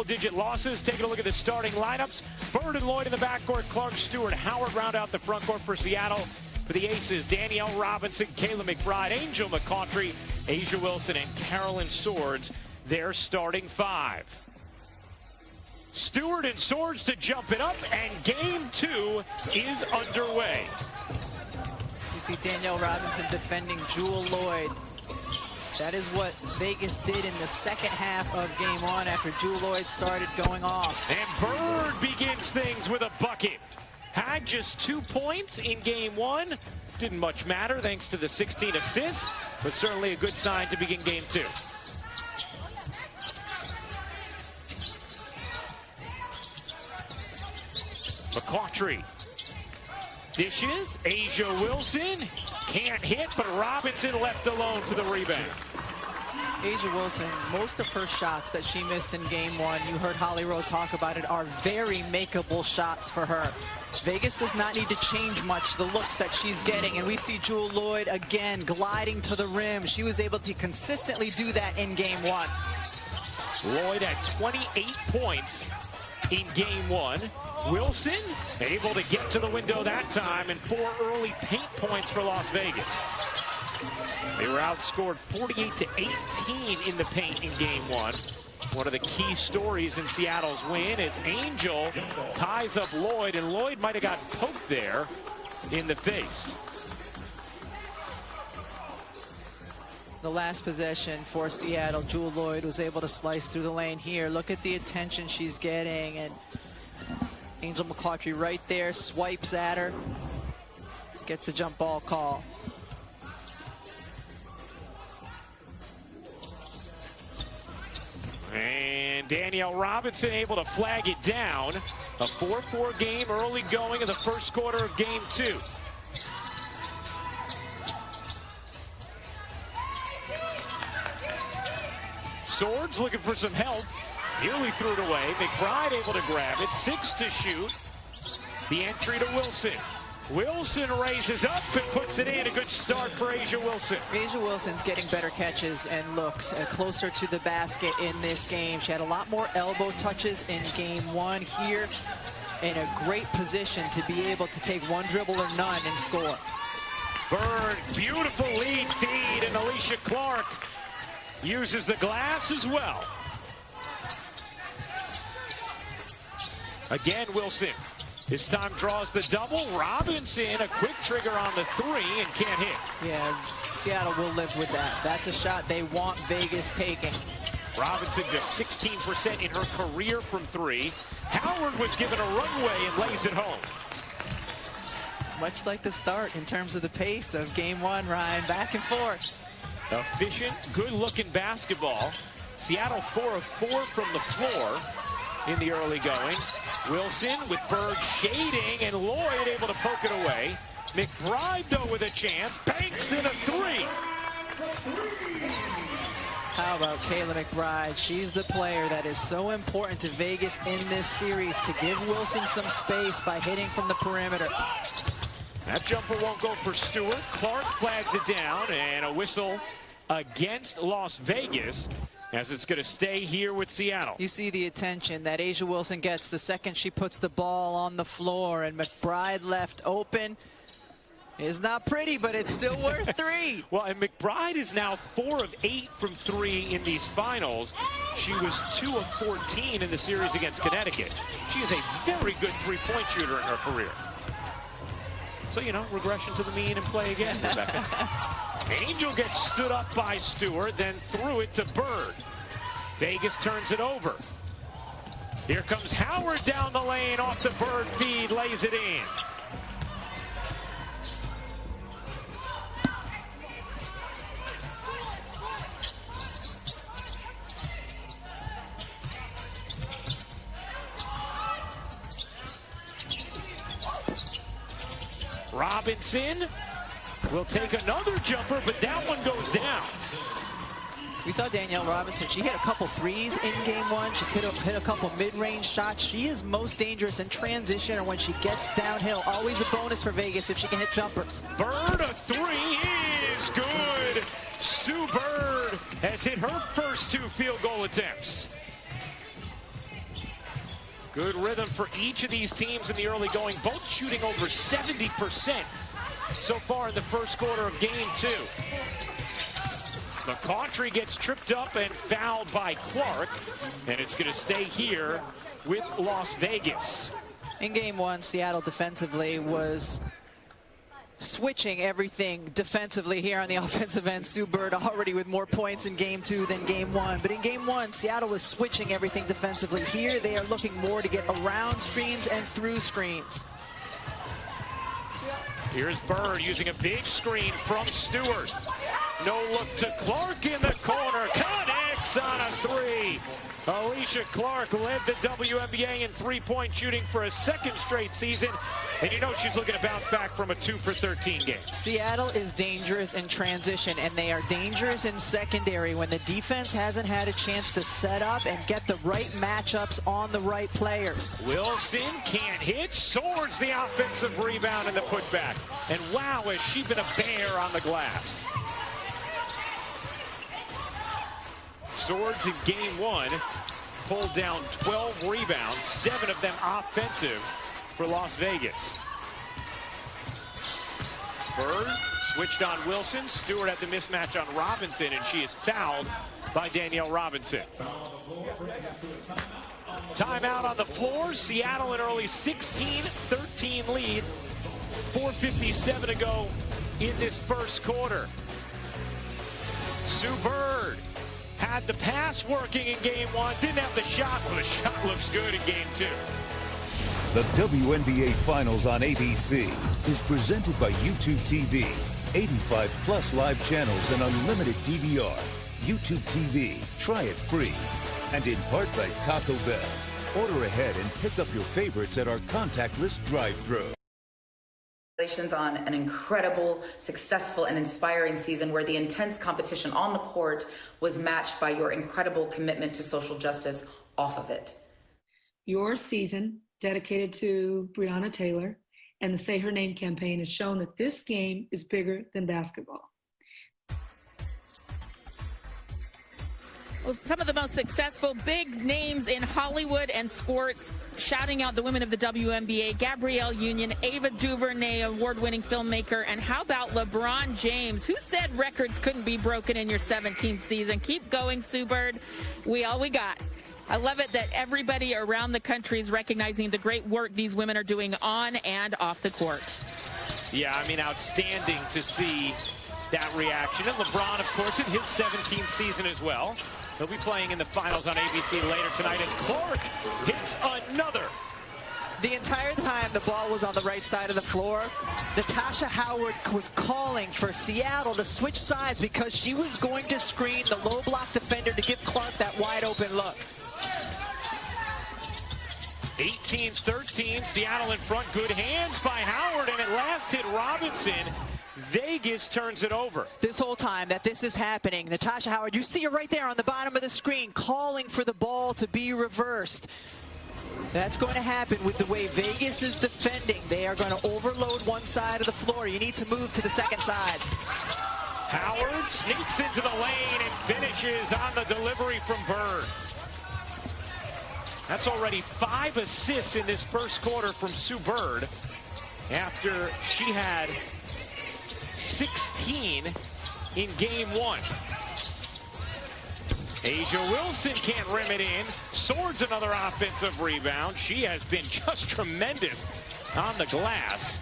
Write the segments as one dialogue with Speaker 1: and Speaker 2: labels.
Speaker 1: Digit losses. Taking a look at the starting lineups. Bird and Lloyd in the backcourt. Clark, Stewart, Howard round out the front court for Seattle. For the Aces, Danielle Robinson, Kayla McBride, Angel McCautry, A'ja Wilson, and Carolyn Swords. Their starting five. Stewart and Swords to jump it up, and game two is underway.
Speaker 2: You see Danielle Robinson defending Jewel Lloyd. That is what Vegas did in the second half of game one after Jewel Lloyd started going off.
Speaker 1: And Bird begins things with a bucket. Had just 2 points in game one. Didn't much matter thanks to the 16 assists, but certainly a good sign to begin game two. McCautry dishes. A'ja Wilson can't hit, but Robinson left alone for the rebound.
Speaker 2: A'ja Wilson, most of her shots that she missed in game one, you heard Holly Rowe talk about it, are very makeable shots for her. Vegas does not need to change much the looks that she's getting, and we see Jewel Lloyd again gliding to the rim. She was able to consistently do that in game one.
Speaker 1: Lloyd had 28 points in game one. Wilson able to get to the window that time, and 4 early paint points for Las Vegas. They were outscored 48-18 in the paint in game one. One of the key stories in Seattle's win is Angel ties up Lloyd, and Lloyd might have got poked there in the face.
Speaker 2: The last possession for Seattle, Jewel Lloyd was able to slice through the lane here. Look at the attention she's getting, and Angel McCautry right there, swipes at her, gets the jump ball call.
Speaker 1: And Danielle Robinson able to flag it down. A 4-4 game early going in the first quarter of game two. Swords looking for some help. Nearly threw it away. McBride able to grab it. 6 to shoot. The entry to Wilson. Wilson raises up and puts it in. A good start for A'ja Wilson.
Speaker 2: A'ja Wilson's getting better catches and looks closer to the basket in this game. She had a lot more elbow touches in game one here. In a great position to be able to take one dribble or none and score.
Speaker 1: Bird, beautiful lead feed, and Alicia Clark uses the glass as well. Again, Wilson. This time draws the double. Robinson, a quick trigger on the 3 and can't hit.
Speaker 2: Yeah, Seattle will live with that. That's a shot they want Vegas taking.
Speaker 1: Robinson just 16% in her career from 3. Howard was given a runway and lays it home.
Speaker 2: Much like the start in terms of the pace of game one, Ryan, back and forth.
Speaker 1: Efficient, good-looking basketball. Seattle 4 of 4 from the floor in the early going. Wilson with Bird shading, and Lloyd able to poke it away. McBride, though, with a chance. Banks in a 3.
Speaker 2: How about Kayla McBride? She's the player that is so important to Vegas in this series to give Wilson some space by hitting from the perimeter.
Speaker 1: That jumper won't go for Stewart. Clark flags it down, and a whistle against Las Vegas, as it's going to stay here with Seattle.
Speaker 2: You see the attention that A'ja Wilson gets the second she puts the ball on the floor, and McBride left open. It's not pretty, but it's still worth 3.
Speaker 1: Well, and McBride is now 4 of 8 from 3 in these finals. She was 2 of 14 in the series against Connecticut. She is a very good three-point shooter in her career. So, you know, regression to the mean and play again, Rebecca. Angel gets stood up by Stewart, then threw it to Bird. Vegas turns it over. Here comes Howard down the lane off the Bird feed, lays it in. Robinson will take another jumper, but that one goes down.
Speaker 2: We saw Danielle Robinson. She hit a couple threes in game one. She hit a couple mid-range shots. She is most dangerous in transition or when she gets downhill. Always a bonus for Vegas if she can hit jumpers.
Speaker 1: Bird, a 3 is good. Sue Bird has hit her first 2 field goal attempts. Good rhythm for each of these teams in the early going, both shooting over 70% so far in the first quarter of game 2. McCautry gets tripped up and fouled by Clark, and it's going to stay here with Las Vegas.
Speaker 2: In game 1, Seattle defensively was switching everything defensively here on the offensive end. Sue Bird already with more points in game 2 than game 1. But in game 1, Seattle was switching everything defensively. Here, they are looking more to get around screens and through screens.
Speaker 1: Here's Bird using a big screen from Stewart. No look to Clark in the corner. Connects on a 3. Alicia Clark led the WNBA in three-point shooting for a second straight season. And you know she's looking to bounce back from a 2 for 13 game.
Speaker 2: Seattle is dangerous in transition, and they are dangerous in secondary when the defense hasn't had a chance to set up and get the right matchups on the right players.
Speaker 1: Wilson can't hit. Swords the offensive rebound and the putback. And wow, has she been a bear on the glass. Swords in game 1 pulled down 12 rebounds, 7 of them offensive for Las Vegas. Bird switched on Wilson. Stewart had the mismatch on Robinson, and she is fouled by Danielle Robinson. Timeout on the floor. Seattle an early 16-13 lead. 4:57 to go in this first quarter. Sue Bird had the pass working in game 1. Didn't have the shot, but the shot looks good in game 2.
Speaker 3: The WNBA Finals on ABC is presented by YouTube TV. 85+ live channels and unlimited DVR. YouTube TV. Try it free. And in part by Taco Bell. Order ahead and pick up your favorites at our contactless drive-thru.
Speaker 4: Congratulations on an incredible, successful, and inspiring season where the intense competition on the court was matched by your incredible commitment to social justice off of it.
Speaker 5: Your season, dedicated to Breonna Taylor and the Say Her Name campaign, has shown that this game is bigger than basketball.
Speaker 6: Well, some of the most successful big names in Hollywood and sports shouting out the women of the WNBA: Gabrielle Union, Ava DuVernay, award-winning filmmaker, and how about LeBron James? Who said records couldn't be broken in your 17th season? Keep going, Sue Bird. We all we got. I love it that everybody around the country is recognizing the great work these women are doing on and off the court.
Speaker 1: Yeah, I mean, outstanding to see that reaction. And LeBron, of course, in his 17th season as well. He'll be playing in the finals on ABC later tonight as Clark hits another.
Speaker 2: The entire time the ball was on the right side of the floor, Natasha Howard was calling for Seattle to switch sides because she was going to screen the low block defender to give Clark that wide open look.
Speaker 1: 18-13, Seattle in front. Good hands by Howard, and at last hit Robinson. Vegas turns it over.
Speaker 2: This whole time that this is happening, Natasha Howard, you see her right there on the bottom of the screen calling for the ball to be reversed. That's going to happen with the way Vegas is defending. They are going to overload one side of the floor. You need to move to the second side.
Speaker 1: Howard sneaks into the lane and finishes on the delivery from Bird. That's already 5 assists in this first quarter from Sue Bird after she had 16 in game 1. Asia Wilson can't rim it in. Swords another offensive rebound. She has been just tremendous on the glass.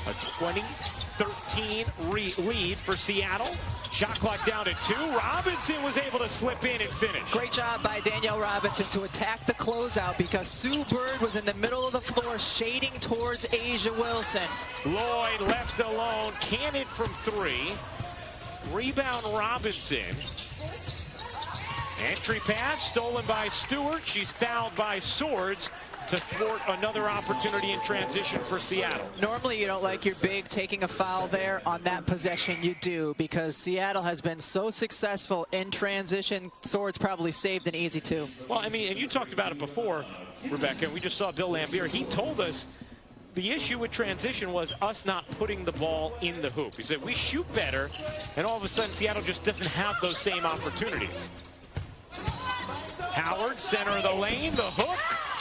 Speaker 1: A 20-13 lead for Seattle. Shot clock down to 2. Robinson was able to slip in and finish.
Speaker 2: Great job by Danielle Robinson to attack the closeout because Sue Bird was in the middle of the floor shading towards Asia Wilson.
Speaker 1: Lloyd left alone. Can hit from 3. Rebound Robinson. Entry pass stolen by Stewart. She's fouled by Swords to thwart another opportunity in transition for Seattle.
Speaker 2: Normally you don't like your big taking a foul there. On that possession you do, because Seattle has been so successful in transition. Swords probably saved an easy 2.
Speaker 1: Well, I mean, and you talked about it before, Rebecca. We just saw Bill Lambier. He told us the issue with transition was us not putting the ball in the hoop. He said we shoot better, and all of a sudden Seattle just doesn't have those same opportunities. Howard, center of the lane, the hook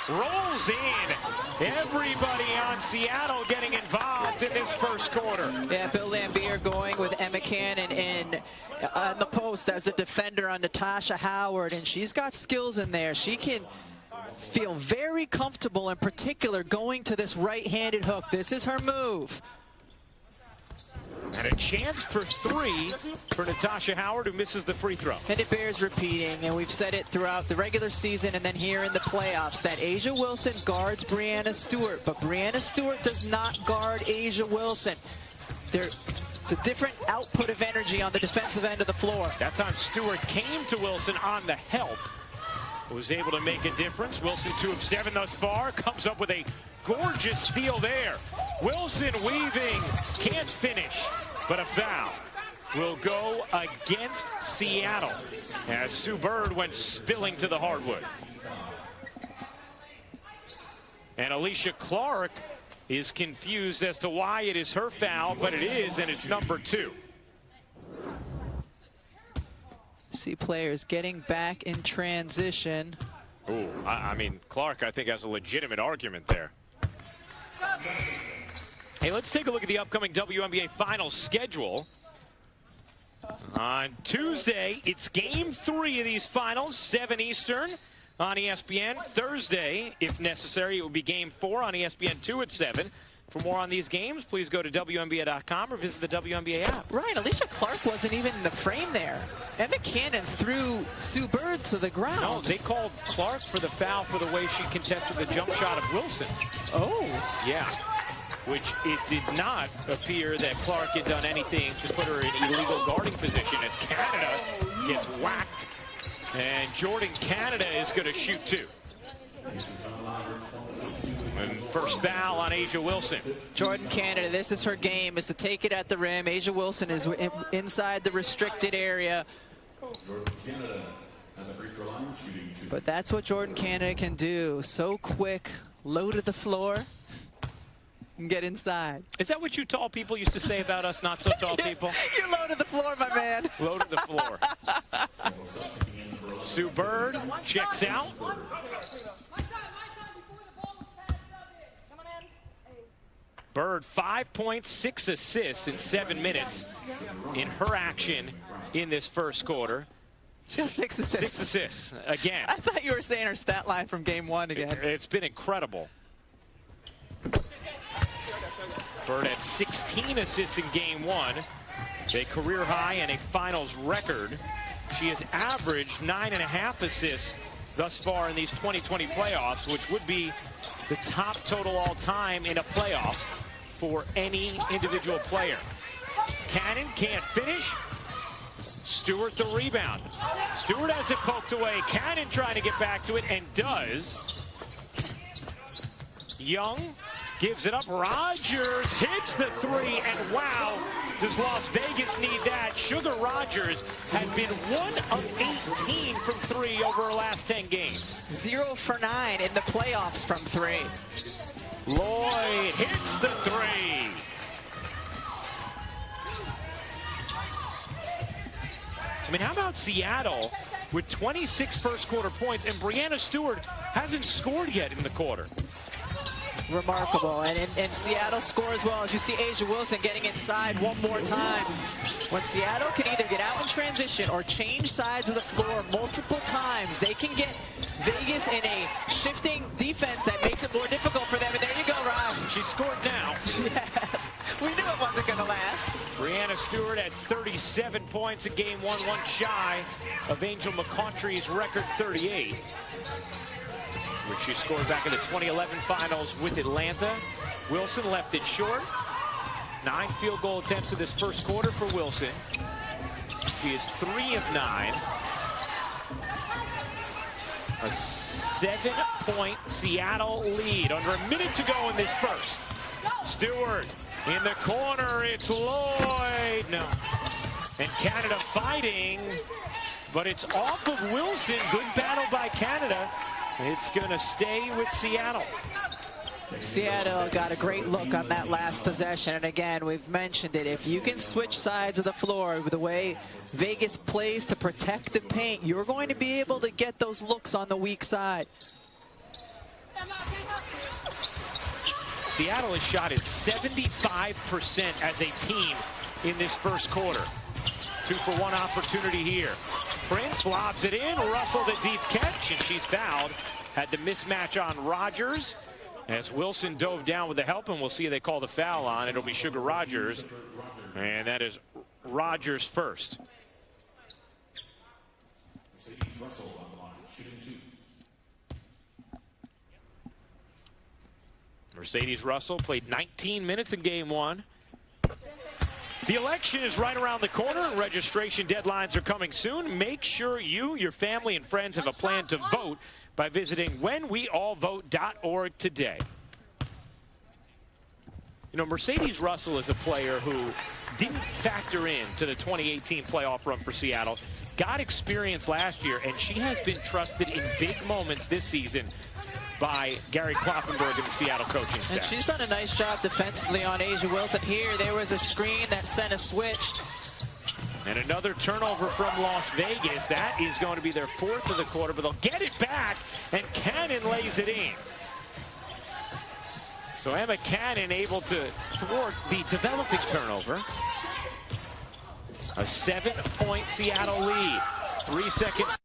Speaker 1: rolls in. Everybody on Seattle getting involved in this first quarter.
Speaker 2: Yeah, Bill Lambier going with Emma Cannon in on the post as the defender on Natasha Howard, and she's got skills in there. She can feel very comfortable, in particular, going to this right-handed hook. This is her move.
Speaker 1: And a chance for three for Natasha Howard, who misses the free throw.
Speaker 2: And it bears repeating, and we've said it throughout the regular season and then here in the playoffs, that Asia Wilson guards Breanna Stewart, but Breanna Stewart does not guard Asia Wilson. It's a different output of energy on the defensive end of the floor.
Speaker 1: That time Stewart came to Wilson on the help. Was able to make a difference. Wilson 2 of 7 thus far. Comes up with a gorgeous steal there. Wilson weaving, can't finish, but a foul will go against Seattle as Sue Bird went spilling to the hardwood. And Alicia Clark is confused as to why it is her foul, but it is, and it's number 2.
Speaker 2: See players getting back in transition.
Speaker 1: Ooh, I mean, Clark, I think, has a legitimate argument there. Hey, let's take a look at the upcoming WNBA Finals schedule. On Tuesday, it's Game 3 of these finals, 7 Eastern on ESPN. Thursday, if necessary, it will be Game 4 on ESPN2 at 7. For more on these games, please go to WNBA.com or visit the WNBA app.
Speaker 2: Right, Alicia Clark wasn't even in the frame there. Emma Cannon threw Sue Bird to the ground.
Speaker 1: No, they called Clark for the foul for the way she contested the jump shot of Wilson.
Speaker 2: Oh.
Speaker 1: Yeah, which it did not appear that Clark had done anything to put her in illegal guarding position as Canada gets whacked. And Jordan Canada is going to shoot 2. And first foul on Asia Wilson.
Speaker 2: Jordan Canada, this is her game, is to take it at the rim. Asia Wilson is inside the restricted area. But that's what Jordan Canada can do. So quick, low to the floor, and get inside.
Speaker 1: Is that what you tall people used to say about us not so tall people?
Speaker 2: You're low to the floor, my man.
Speaker 1: Low to the floor. Sue Bird checks out. Bird, 5 points, 6 assists in 7 minutes in her action in this first quarter.
Speaker 2: She has 6 assists.
Speaker 1: 6 assists, again.
Speaker 2: I thought you were saying her stat line from Game 1 again.
Speaker 1: It's been incredible. Bird had 16 assists in Game 1, a career high and a finals record. She has averaged 9.5 assists thus far in these 2020 playoffs, which would be the top total all time in a playoff for any individual player. Cannon can't finish. Stewart the rebound. Stewart has it poked away. Cannon trying to get back to it and does. Young gives it up. Rogers hits the 3, and wow, does Las Vegas need that? Sugar Rogers had been 1 of 18 from 3 over her last 10 games.
Speaker 2: 0 for 9 in the playoffs from 3.
Speaker 1: Lloyd hits the 3. I mean, how about Seattle with 26 first quarter points, and Breanna Stewart hasn't scored yet in the quarter.
Speaker 2: Remarkable, and Seattle scores well. As you see Asia Wilson getting inside one more time. When Seattle can either get out in transition or change sides of the floor multiple times, they can get Vegas in a shifting defense that makes it more difficult for them. And there you go, Ryan.
Speaker 1: She scored now.
Speaker 2: Yes, we knew it wasn't going to last.
Speaker 1: Breanna Stewart had 37 points in Game 1, one shy of Angel McCoughtry's record 38. Which she scored back in the 2011 finals with Atlanta. Wilson left it short. 9 field goal attempts in this first quarter for Wilson. She is 3 of 9. A 7-point Seattle lead. Under a minute to go in this first. Stewart in the corner. It's Lloyd. No. And Canada fighting. But it's off of Wilson. Good battle by Canada. It's going to stay with Seattle.
Speaker 2: Seattle got a great look on that last possession. And again, we've mentioned it. If you can switch sides of the floor with the way Vegas plays to protect the paint, you're going to be able to get those looks on the weak side.
Speaker 1: Seattle has shot at 75% as a team in this first quarter. 2-for-1 opportunity here. Prince lobs it in. Russell the deep catch, and she's fouled. Had the mismatch on Rogers as Wilson dove down with the help, and we'll see if they call the foul on. It'll be Sugar Rogers, and that is Rogers first. Mercedes Russell played 19 minutes in game one. The election is right around the corner. Registration deadlines are coming soon. Make sure you, your family, and friends have a plan to vote by visiting whenweallvote.org today. You know, Mercedes Russell is a player who didn't factor in to the 2018 playoff run for Seattle. Got experience last year, and she has been trusted in big moments this season by Gary Kloppenberg and the Seattle coaching staff.
Speaker 2: And she's done a nice job defensively on A'ja Wilson. Here, there was a screen that sent a switch.
Speaker 1: And another turnover from Las Vegas. That is going to be their fourth of the quarter, but they'll get it back, and Cannon lays it in. So Emma Cannon able to thwart the developing turnover. A 7-point Seattle lead. 3 seconds.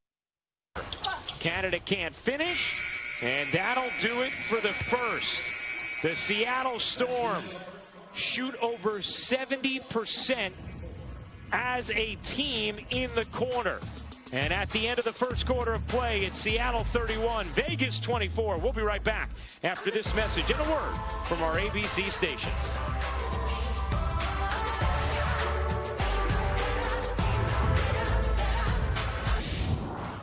Speaker 1: Canada can't finish. And that'll do it for the first. The Seattle Storm shoot over 70% as a team in the corner. And at the end of the first quarter of play, it's Seattle 31, Vegas 24. We'll be right back after this message and a word from our ABC stations.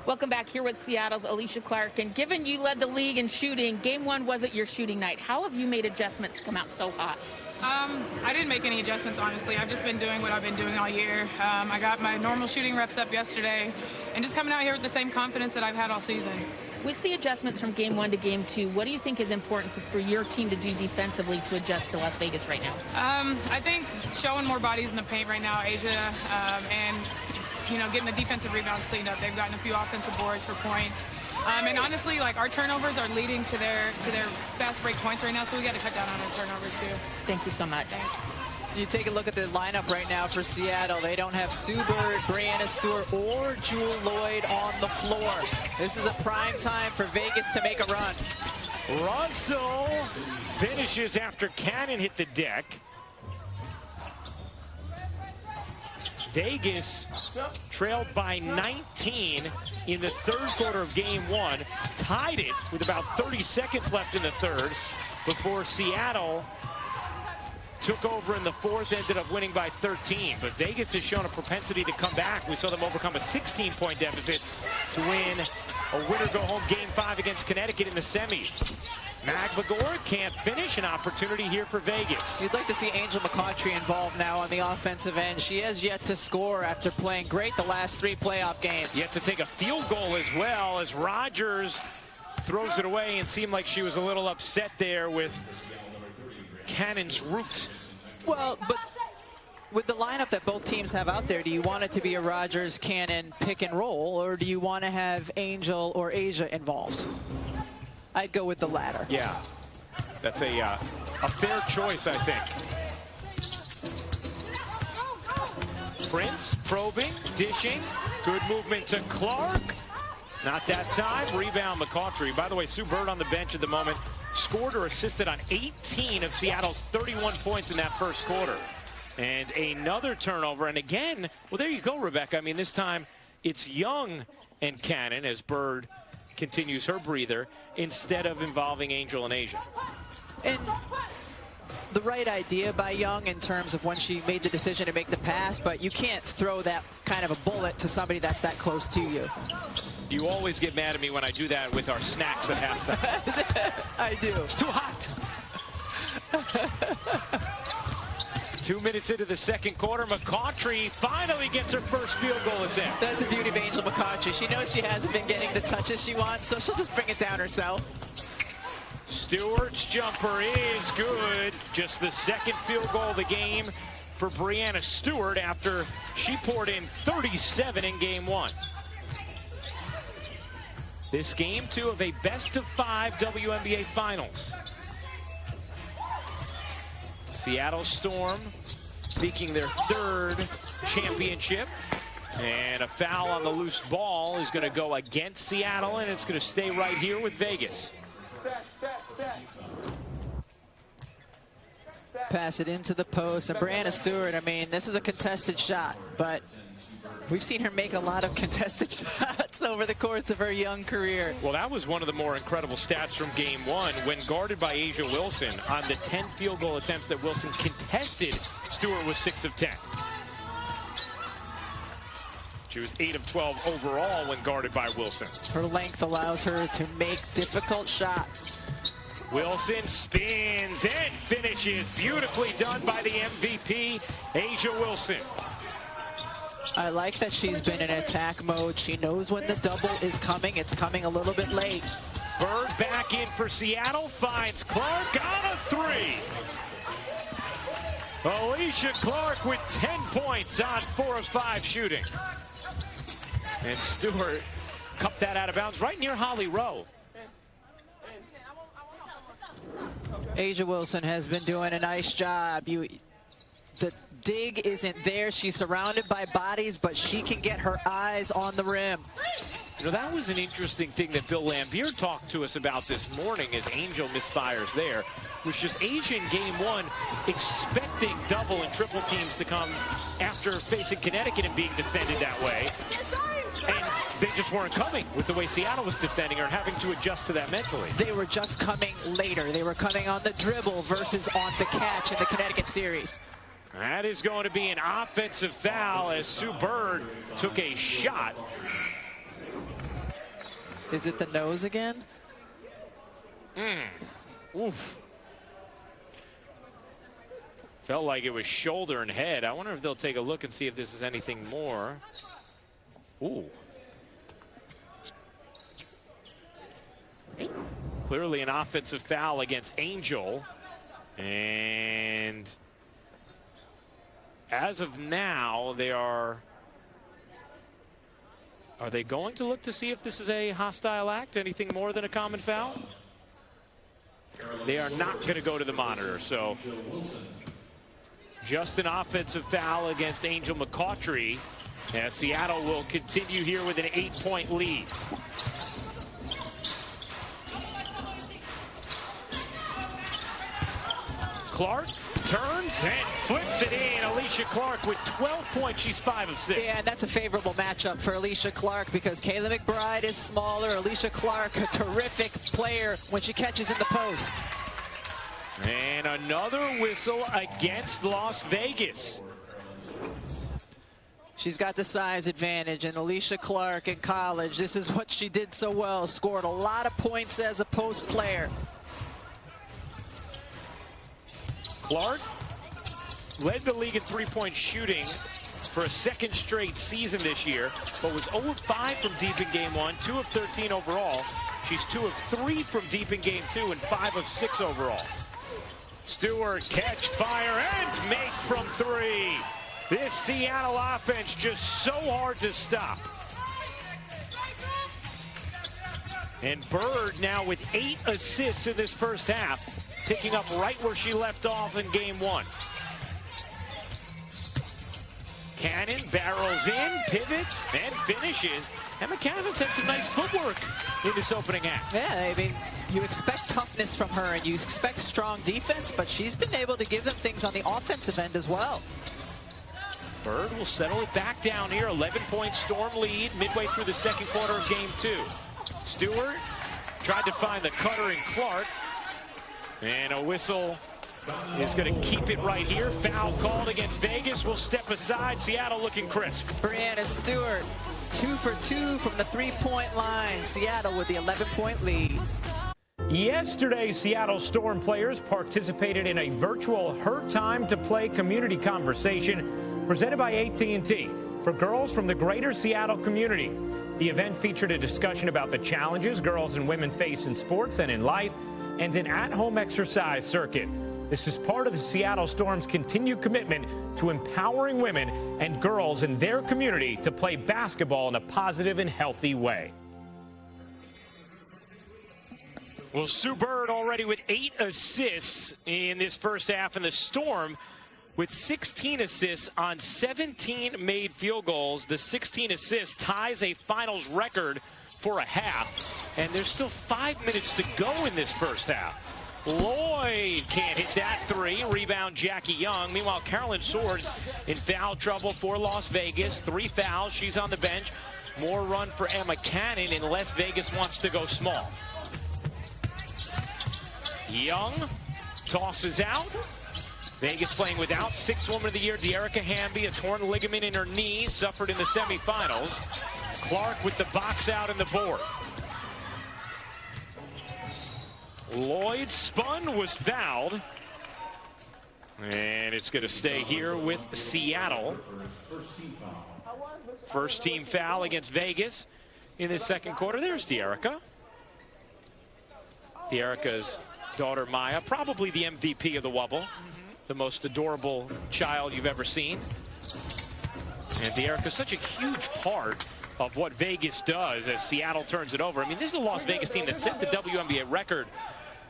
Speaker 6: Welcome back here with Seattle's Alicia Clark. And given you led the league in shooting, game one wasn't your shooting night. How have you made adjustments to come out so hot?
Speaker 7: I didn't make any adjustments, honestly. I've just been doing what I've been doing all year. I got my normal shooting reps up yesterday and just coming out here with the same confidence that I've had all season.
Speaker 6: With the adjustments from game one to game two, what do you think is important for your team to do defensively to adjust to Las Vegas right now?
Speaker 7: I think showing more bodies in the paint right now, A'ja, and getting the defensive rebounds cleaned up. They've gotten a few offensive boards for points. And honestly, like, our turnovers are leading to their fast break points right now, so we got to cut down on our turnovers too.
Speaker 6: Thank you so much.
Speaker 2: You take a look at the lineup right now for Seattle. They don't have Sue Bird, Brianna Stewart, or Jewel Lloyd on the floor. This is a prime time for Vegas to make a run.
Speaker 1: Russell finishes after Cannon hit the deck. Vegas trailed by 19 in the third quarter of game one, tied it with about 30 seconds left in the third before Seattle took over in the fourth, ended up winning by 13. But Vegas has shown a propensity to come back. We saw them overcome a 16-point deficit to win a winner-go-home game 5 against Connecticut in the semis. Magvagor can't finish. An opportunity here for Vegas.
Speaker 2: You'd like to see Angel McCautry involved now on the offensive end. She has yet to score after playing great the last 3 playoff games.
Speaker 1: Yet to take a field goal as well, as Rogers throws it away, and seemed like she was a little upset there with Cannon's route.
Speaker 2: Well, but with the lineup that both teams have out there, do you want it to be a Rogers Cannon pick and roll, or do you want to have Angel or A'ja involved? I'd go with the latter.
Speaker 1: Yeah, that's a fair choice, I think. Prince probing, dishing, good movement to Clark. Not that time. Rebound McCautry. By the way, Sue Bird on the bench at the moment scored or assisted on 18 of Seattle's 31 points in that first quarter. And another turnover. And again, well, there you go, Rebecca. I mean, this time it's Young and Cannon as Bird continues her breather instead of involving Angel and A'ja.
Speaker 2: And the right idea by Young in terms of when she made the decision to make the pass, but you can't throw that kind of a bullet to somebody that's that close to you.
Speaker 1: You always get mad at me when I do that with our snacks at halftime.
Speaker 2: I do.
Speaker 1: It's too hot. 2 minutes into the second quarter, McCautry finally gets her first field goal attempt.
Speaker 2: That's the beauty of Angel McCautry. She knows she hasn't been getting the touches she wants, so she'll just bring it down herself.
Speaker 1: Stewart's jumper is good. Just the second field goal of the game for Breanna Stewart after she poured in 37 in game one. This game two of a best-of-5 WNBA finals. Seattle Storm seeking their third championship. And a foul on the loose ball is going to go against Seattle, and it's going to stay right here with Vegas.
Speaker 2: Pass it into the post, and Breanna Stewart, I mean, this is a contested shot, but we've seen her make a lot of contested shots over the course of her young career.
Speaker 1: Well, that was one of the more incredible stats from game one. When guarded by Asia Wilson, on the 10 field goal attempts that Wilson contested, Stewart was 6 of 10. She was 8 of 12 overall when guarded by Wilson.
Speaker 2: Her length allows her to make difficult shots.
Speaker 1: Wilson spins and finishes. Beautifully done by the MVP, Asia Wilson.
Speaker 2: I like that she's been in attack mode. She knows when the double is coming. It's coming a little bit late.
Speaker 1: Bird back in for Seattle, finds Clark on a three. Alicia Clark with 10 points on 4 of 5 shooting. And Stewart cupped that out of bounds right near Holly Rowe.
Speaker 2: Asia Wilson has been doing a nice job. The dig isn't there. She's surrounded by bodies, but she can get her eyes on the rim.
Speaker 1: You know, that was an interesting thing that Bill Lambier talked to us about this morning as Angel misfires there. Was just Asia in game one expecting double and triple teams to come after facing Connecticut and being defended that way. And they just weren't coming with the way Seattle was defending her, having to adjust to that mentally.
Speaker 2: They were just coming later. They were coming on the dribble versus on the catch in the Connecticut series.
Speaker 1: That is going to be an offensive foul as Sue Bird took a shot.
Speaker 2: Is it the nose again?
Speaker 1: Oof. Felt like it was shoulder and head. I wonder if they'll take a look and see if this is anything more. Ooh. Clearly an offensive foul against Angel. And as of now, are they going to look to see if this is a hostile act? Anything more than a common foul? They are not going to go to the monitor, so just an offensive foul against Angel McCautry. And Seattle will continue here with an 8-point lead. Clark turns and flips it in. Alicia Clark with 12 points. She's 5 of 6.
Speaker 2: Yeah, and that's a favorable matchup for Alicia Clark because Kayla McBride is smaller. Alicia Clark, a terrific player when she catches in the post.
Speaker 1: And another whistle against Las Vegas.
Speaker 2: She's got the size advantage, and Alicia Clark in college, this is what she did so well. Scored a lot of points as a post player.
Speaker 1: Clark led the league in three-point shooting for a second straight season this year, but was 0 of 5 from deep in game one, 2 of 13 overall. She's 2 of 3 from deep in game two, and 5 of 6 overall. Stewart, catch, fire, and make from 3. This Seattle offense just so hard to stop. And Bird now with 8 assists in this first half, picking up right where she left off in game one. Cannon barrels in, pivots, and finishes. Emma Cannon's had some nice footwork in this opening half.
Speaker 2: Yeah, I mean, you expect toughness from her, and you expect strong defense, but she's been able to give them things on the offensive end as well.
Speaker 1: Bird will settle it back down here. 11-point Storm lead midway through the second quarter of game two. Stewart tried to find the cutter in Clark. And a whistle is going to keep it right here. Foul called against Vegas. Will step aside. Seattle looking crisp.
Speaker 2: Breanna Stewart, 2 for 2 from the three-point line. Seattle with the 11-point lead.
Speaker 8: Yesterday, Seattle Storm players participated in a virtual Her Time to Play community conversation presented by AT&T for girls from the greater Seattle community. The event featured a discussion about the challenges girls and women face in sports and in life, and an at-home exercise circuit. This is part of the Seattle Storm's continued commitment to empowering women and girls in their community to play basketball in a positive and healthy way.
Speaker 1: Well, Sue Bird already with 8 assists in this first half, and the Storm with 16 assists on 17 made field goals. The 16 assists ties a finals record for a half, and there's still 5 minutes to go in this first half. Lloyd can't hit that three. Rebound, Jackie Young. Meanwhile, Carolyn Swords in foul trouble for Las Vegas. 3 fouls. She's on the bench. More run for Emma Cannon unless Vegas wants to go small. Young tosses out. Vegas playing without 6th Woman of the Year, Dearica Hamby, a torn ligament in her knee, suffered in the semifinals. Clark with the box out and the board. Lloyd spun, was fouled. And it's going to stay here with Seattle. First team foul against Vegas in the second quarter. There's Dearica. Dearica's daughter Maya, probably the MVP of the Wubble. The most adorable child you've ever seen. And Dearica's such a huge part of what Vegas does as Seattle turns it over. I mean, this is a Las Vegas team that set the WNBA record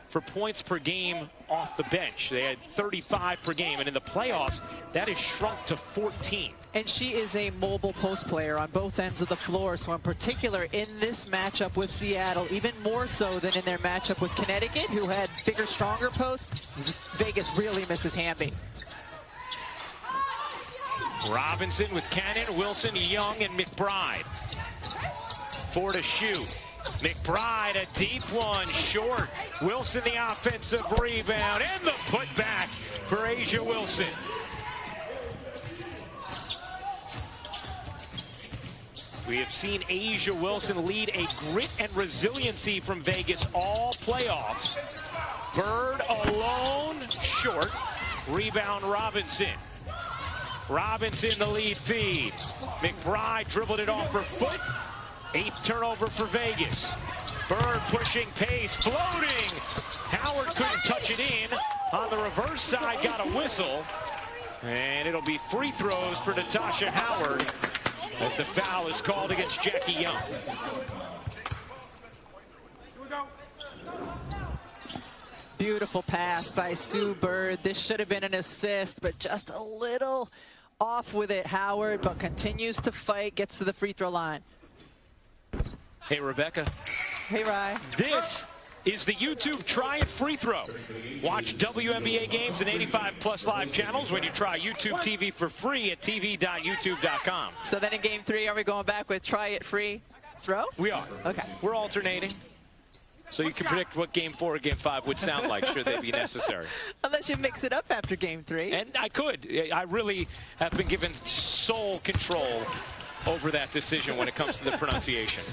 Speaker 1: for points per game off the bench. They had 35 per game, and in the playoffs, that has shrunk to 14.
Speaker 2: And she is a mobile post player on both ends of the floor, so in particular in this matchup with Seattle, even more so than in their matchup with Connecticut, who had bigger, stronger posts, Vegas really misses Hamby.
Speaker 1: Robinson with Cannon, Wilson, Young, and McBride. 4 to shoot. McBride, a deep one, short. Wilson, the offensive rebound, and the putback for Asia Wilson. We have seen Asia Wilson lead a grit and resiliency from Vegas all playoffs. Bird alone, short. Rebound, Robinson. Robinson, the lead feed. McBride dribbled it off her foot. 8th turnover for Vegas. Bird pushing pace, floating. Howard couldn't touch it in. On the reverse side, got a whistle. And it'll be free throws for Natasha Howard as the foul is called against Jackie Young.
Speaker 2: Beautiful pass by Sue Bird. This should have been an assist, but just a little off with it, Howard, but continues to fight, gets to the free throw line.
Speaker 1: Hey, Rebecca.
Speaker 2: Hey, Rye.
Speaker 1: This is the YouTube Try It free throw. Watch WNBA games and 85+ live channels when you try YouTube TV for free at tv.youtube.com.
Speaker 2: So then in game 3, are we going back with Try It free throw?
Speaker 1: We are.
Speaker 2: Okay.
Speaker 1: We're alternating. So you can predict what game 4 or game 5 would sound like should they be necessary.
Speaker 2: Unless you mix it up after game 3.
Speaker 1: And I could. I really have been given sole control over that decision when it comes to the pronunciation.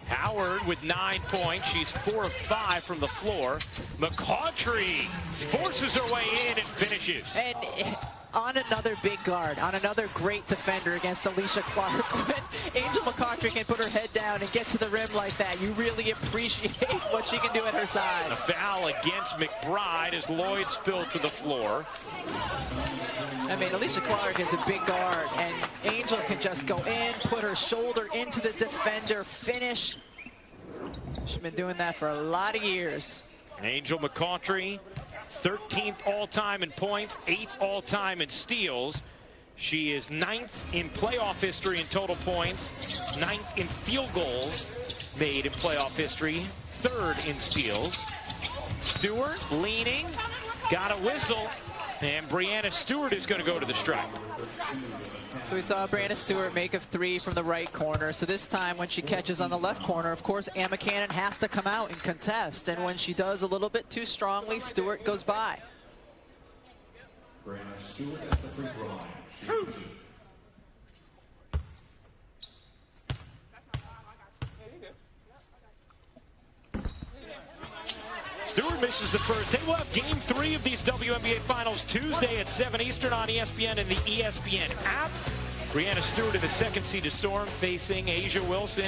Speaker 1: Howard with 9 points. She's 4 of 5 from the floor. McCautry forces her way in and finishes.
Speaker 2: And on another big guard, on another great defender against Alicia Clark, when Angel McCautry can put her head down and get to the rim like that, you really appreciate what she can do at her size.
Speaker 1: A foul against McBride as Lloyd spilled to the floor.
Speaker 2: I mean, Alicia Clark is a big guard, and Angel can just go in, put her shoulder into the defender, finish. She's been doing that for a lot of years.
Speaker 1: Angel McCautry, 13th all-time in points, 8th all-time in steals. She is 9th in playoff history in total points, 9th in field goals made in playoff history, 3rd in steals. Stewart leaning, got a whistle, and Brianna Stewart is going to go to the stripe.
Speaker 2: So we saw Brianna Stewart make a 3 from the right corner. So this time when she catches on the left corner, of course, Emma Cannon has to come out and contest. And when she does a little bit too strongly, Stewart goes by.
Speaker 9: Brianna Stewart at the free throw line.
Speaker 1: Stewart misses the first. Hey, we'll have game 3 of these WNBA Finals Tuesday at 7 Eastern on ESPN and the ESPN app. Brianna Stewart in the second-seeded Storm facing Asia Wilson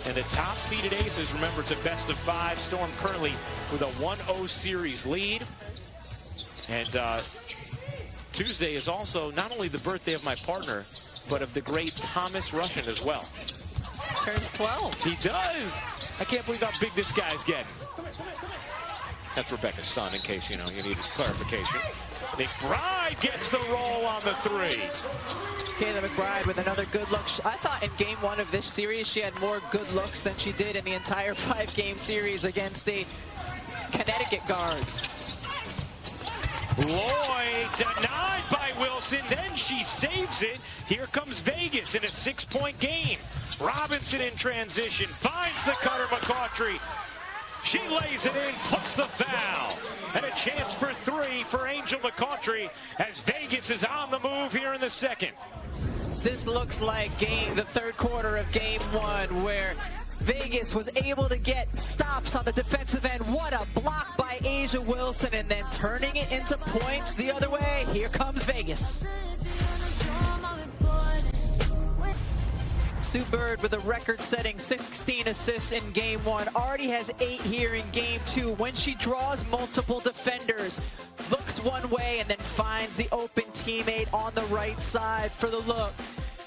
Speaker 1: and the top-seeded Aces. Remember, it's a best-of-5. Storm currently with a 1-0 series lead. And Tuesday is also not only the birthday of my partner, but of the great Thomas Russian as well.
Speaker 2: Turns 12.
Speaker 1: He does. I can't believe how big this guy's getting. That's Rebecca's son, in case, you need clarification. McBride gets the roll on the 3.
Speaker 2: Kayla McBride with another good look. I thought in game 1 of this series, she had more good looks than she did in the entire 5-game series against the Connecticut guards.
Speaker 1: Lloyd denied by Wilson, then she saves it. Here comes Vegas in a 6-point game. Robinson in transition, finds the cutter, McCautry. She lays it in, plus the foul. And a chance for 3 for Angel McCautry as Vegas is on the move here in the second.
Speaker 2: This looks like the third quarter of game 1 where Vegas was able to get stops on the defensive end. What a block by Asia Wilson, and then turning it into points the other way. Here comes Vegas. Sue Bird with a record-setting 16 assists in game 1. Already has 8 here in game 2. When she draws multiple defenders, looks one way and then finds the open teammate on the right side for the look.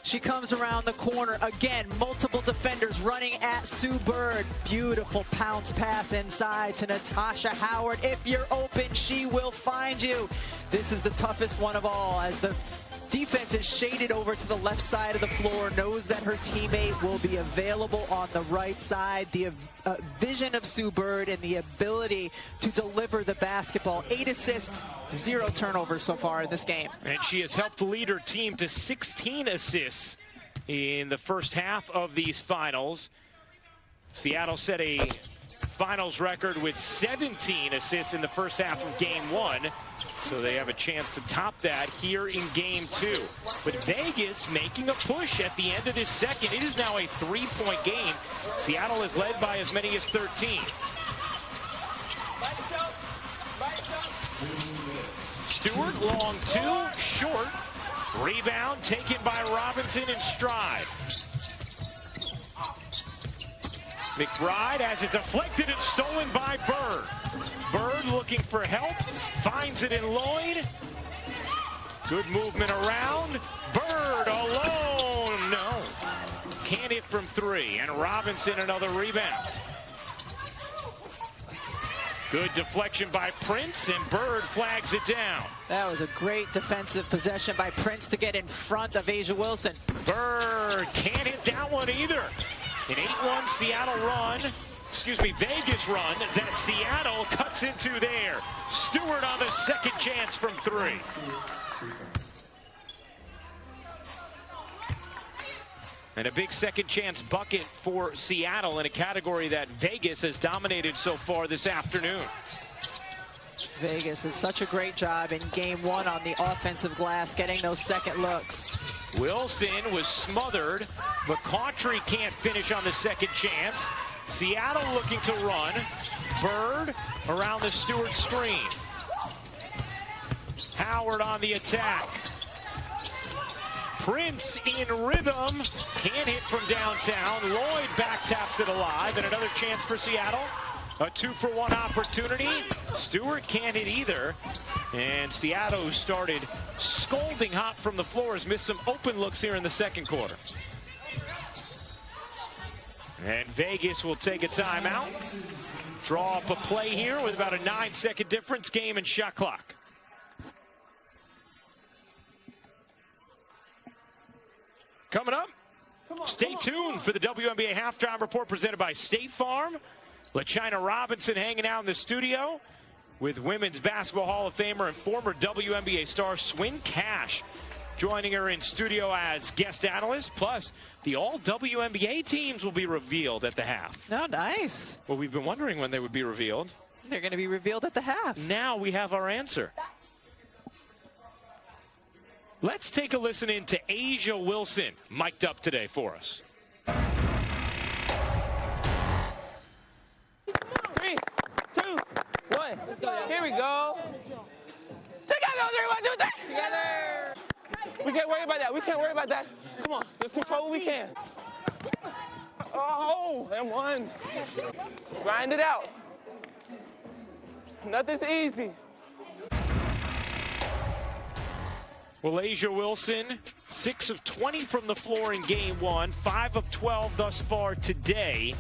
Speaker 2: She comes around the corner. Again, multiple defenders running at Sue Bird. Beautiful pounce pass inside to Natasha Howard. If you're open, she will find you. This is the toughest one of all as the defense is shaded over to the left side of the floor, knows that her teammate will be available on the right side. The vision of Sue Bird and the ability to deliver the basketball. 8 assists, 0 turnovers so far in this game.
Speaker 1: And she has helped lead her team to 16 assists in the first half of these finals. Seattle set a finals record with 17 assists in the first half of game 1. So they have a chance to top that here in game 2. But Vegas making a push at the end of this second. It is now a 3-point game. Seattle is led by as many as 13. Stewart, long 2, short. Rebound taken by Robinson in stride. McBride has it deflected and stolen by Bird. Bird looking for help, finds it in Lloyd. Good movement around. Bird alone, no. Can't hit from 3, and Robinson another rebound. Good deflection by Prince, and Bird flags it down.
Speaker 2: That was a great defensive possession by Prince to get in front of Asia Wilson.
Speaker 1: Bird can't hit that one either. An 8-1 Seattle run, Vegas run that Seattle cuts into there. Stewart on the second chance from 3. And a big second chance bucket for Seattle in a category that Vegas has dominated so far this afternoon.
Speaker 2: Vegas does such a great job in game 1 on the offensive glass, getting those second looks.
Speaker 1: Wilson was smothered. McCautry can't finish on the second chance. Seattle looking to run. Bird around the Stewart screen. Howard on the attack. Prince in rhythm. Can't hit from downtown. Lloyd back taps it alive, and another chance for Seattle. A 2-for-1 opportunity. Stewart can't hit either. And Seattle, who started scalding hot from the floor, has missed some open looks here in the second quarter. And Vegas will take a timeout. Draw up a play here with about a 9-second difference, game and shot clock. Coming up, stay tuned for the WNBA halftime report presented by State Farm. LaChina Robinson hanging out in the studio with Women's Basketball Hall of Famer and former WNBA star Swin Cash joining her in studio as guest analyst. Plus, the all-WNBA teams will be revealed at the half.
Speaker 2: Oh, nice.
Speaker 1: Well, we've been wondering when they would be revealed.
Speaker 2: They're going to be revealed at the half.
Speaker 1: Now we have our answer. Let's take a listen in to Asia Wilson, mic'd up today for us.
Speaker 10: 3, 2, 1. Let's go. Here we go. Together, 3, 1, 2, 3. Together. We can't worry about that. We can't worry about that. Come on, let's control what we can. Oh, and one. Grind it out. Nothing's easy.
Speaker 1: Well, A'ja Wilson, 6 of 20 from the floor in game 1, 5 of 12 thus far today.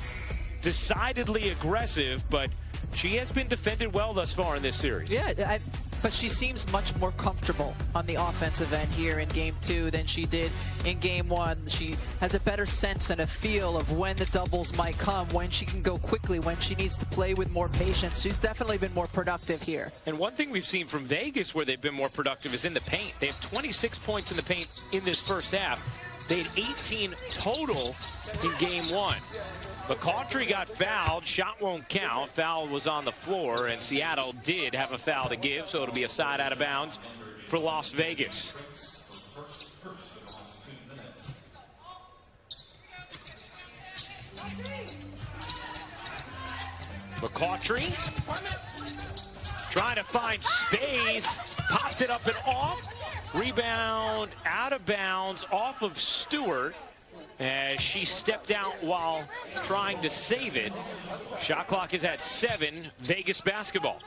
Speaker 1: Decidedly aggressive, but she has been defended well thus far in this series.
Speaker 2: Yeah, but she seems much more comfortable on the offensive end here in game 2 than she did in game 1. She has a better sense and a feel of when the doubles might come, when she can go quickly, when she needs to play with more patience. She's definitely been more productive here.
Speaker 1: And one thing we've seen from Vegas where they've been more productive is in the paint. They have 26 points in the paint in this first half. They had 18 total in game 1. McCautry got fouled. Shot won't count. Foul was on the floor, and Seattle did have a foul to give, so it'll be a side out of bounds for Las Vegas. McCautry trying to find space. Popped it up and off. Rebound out of bounds off of Stewart as she stepped out while trying to save it. Shot clock is at 7. Vegas basketball.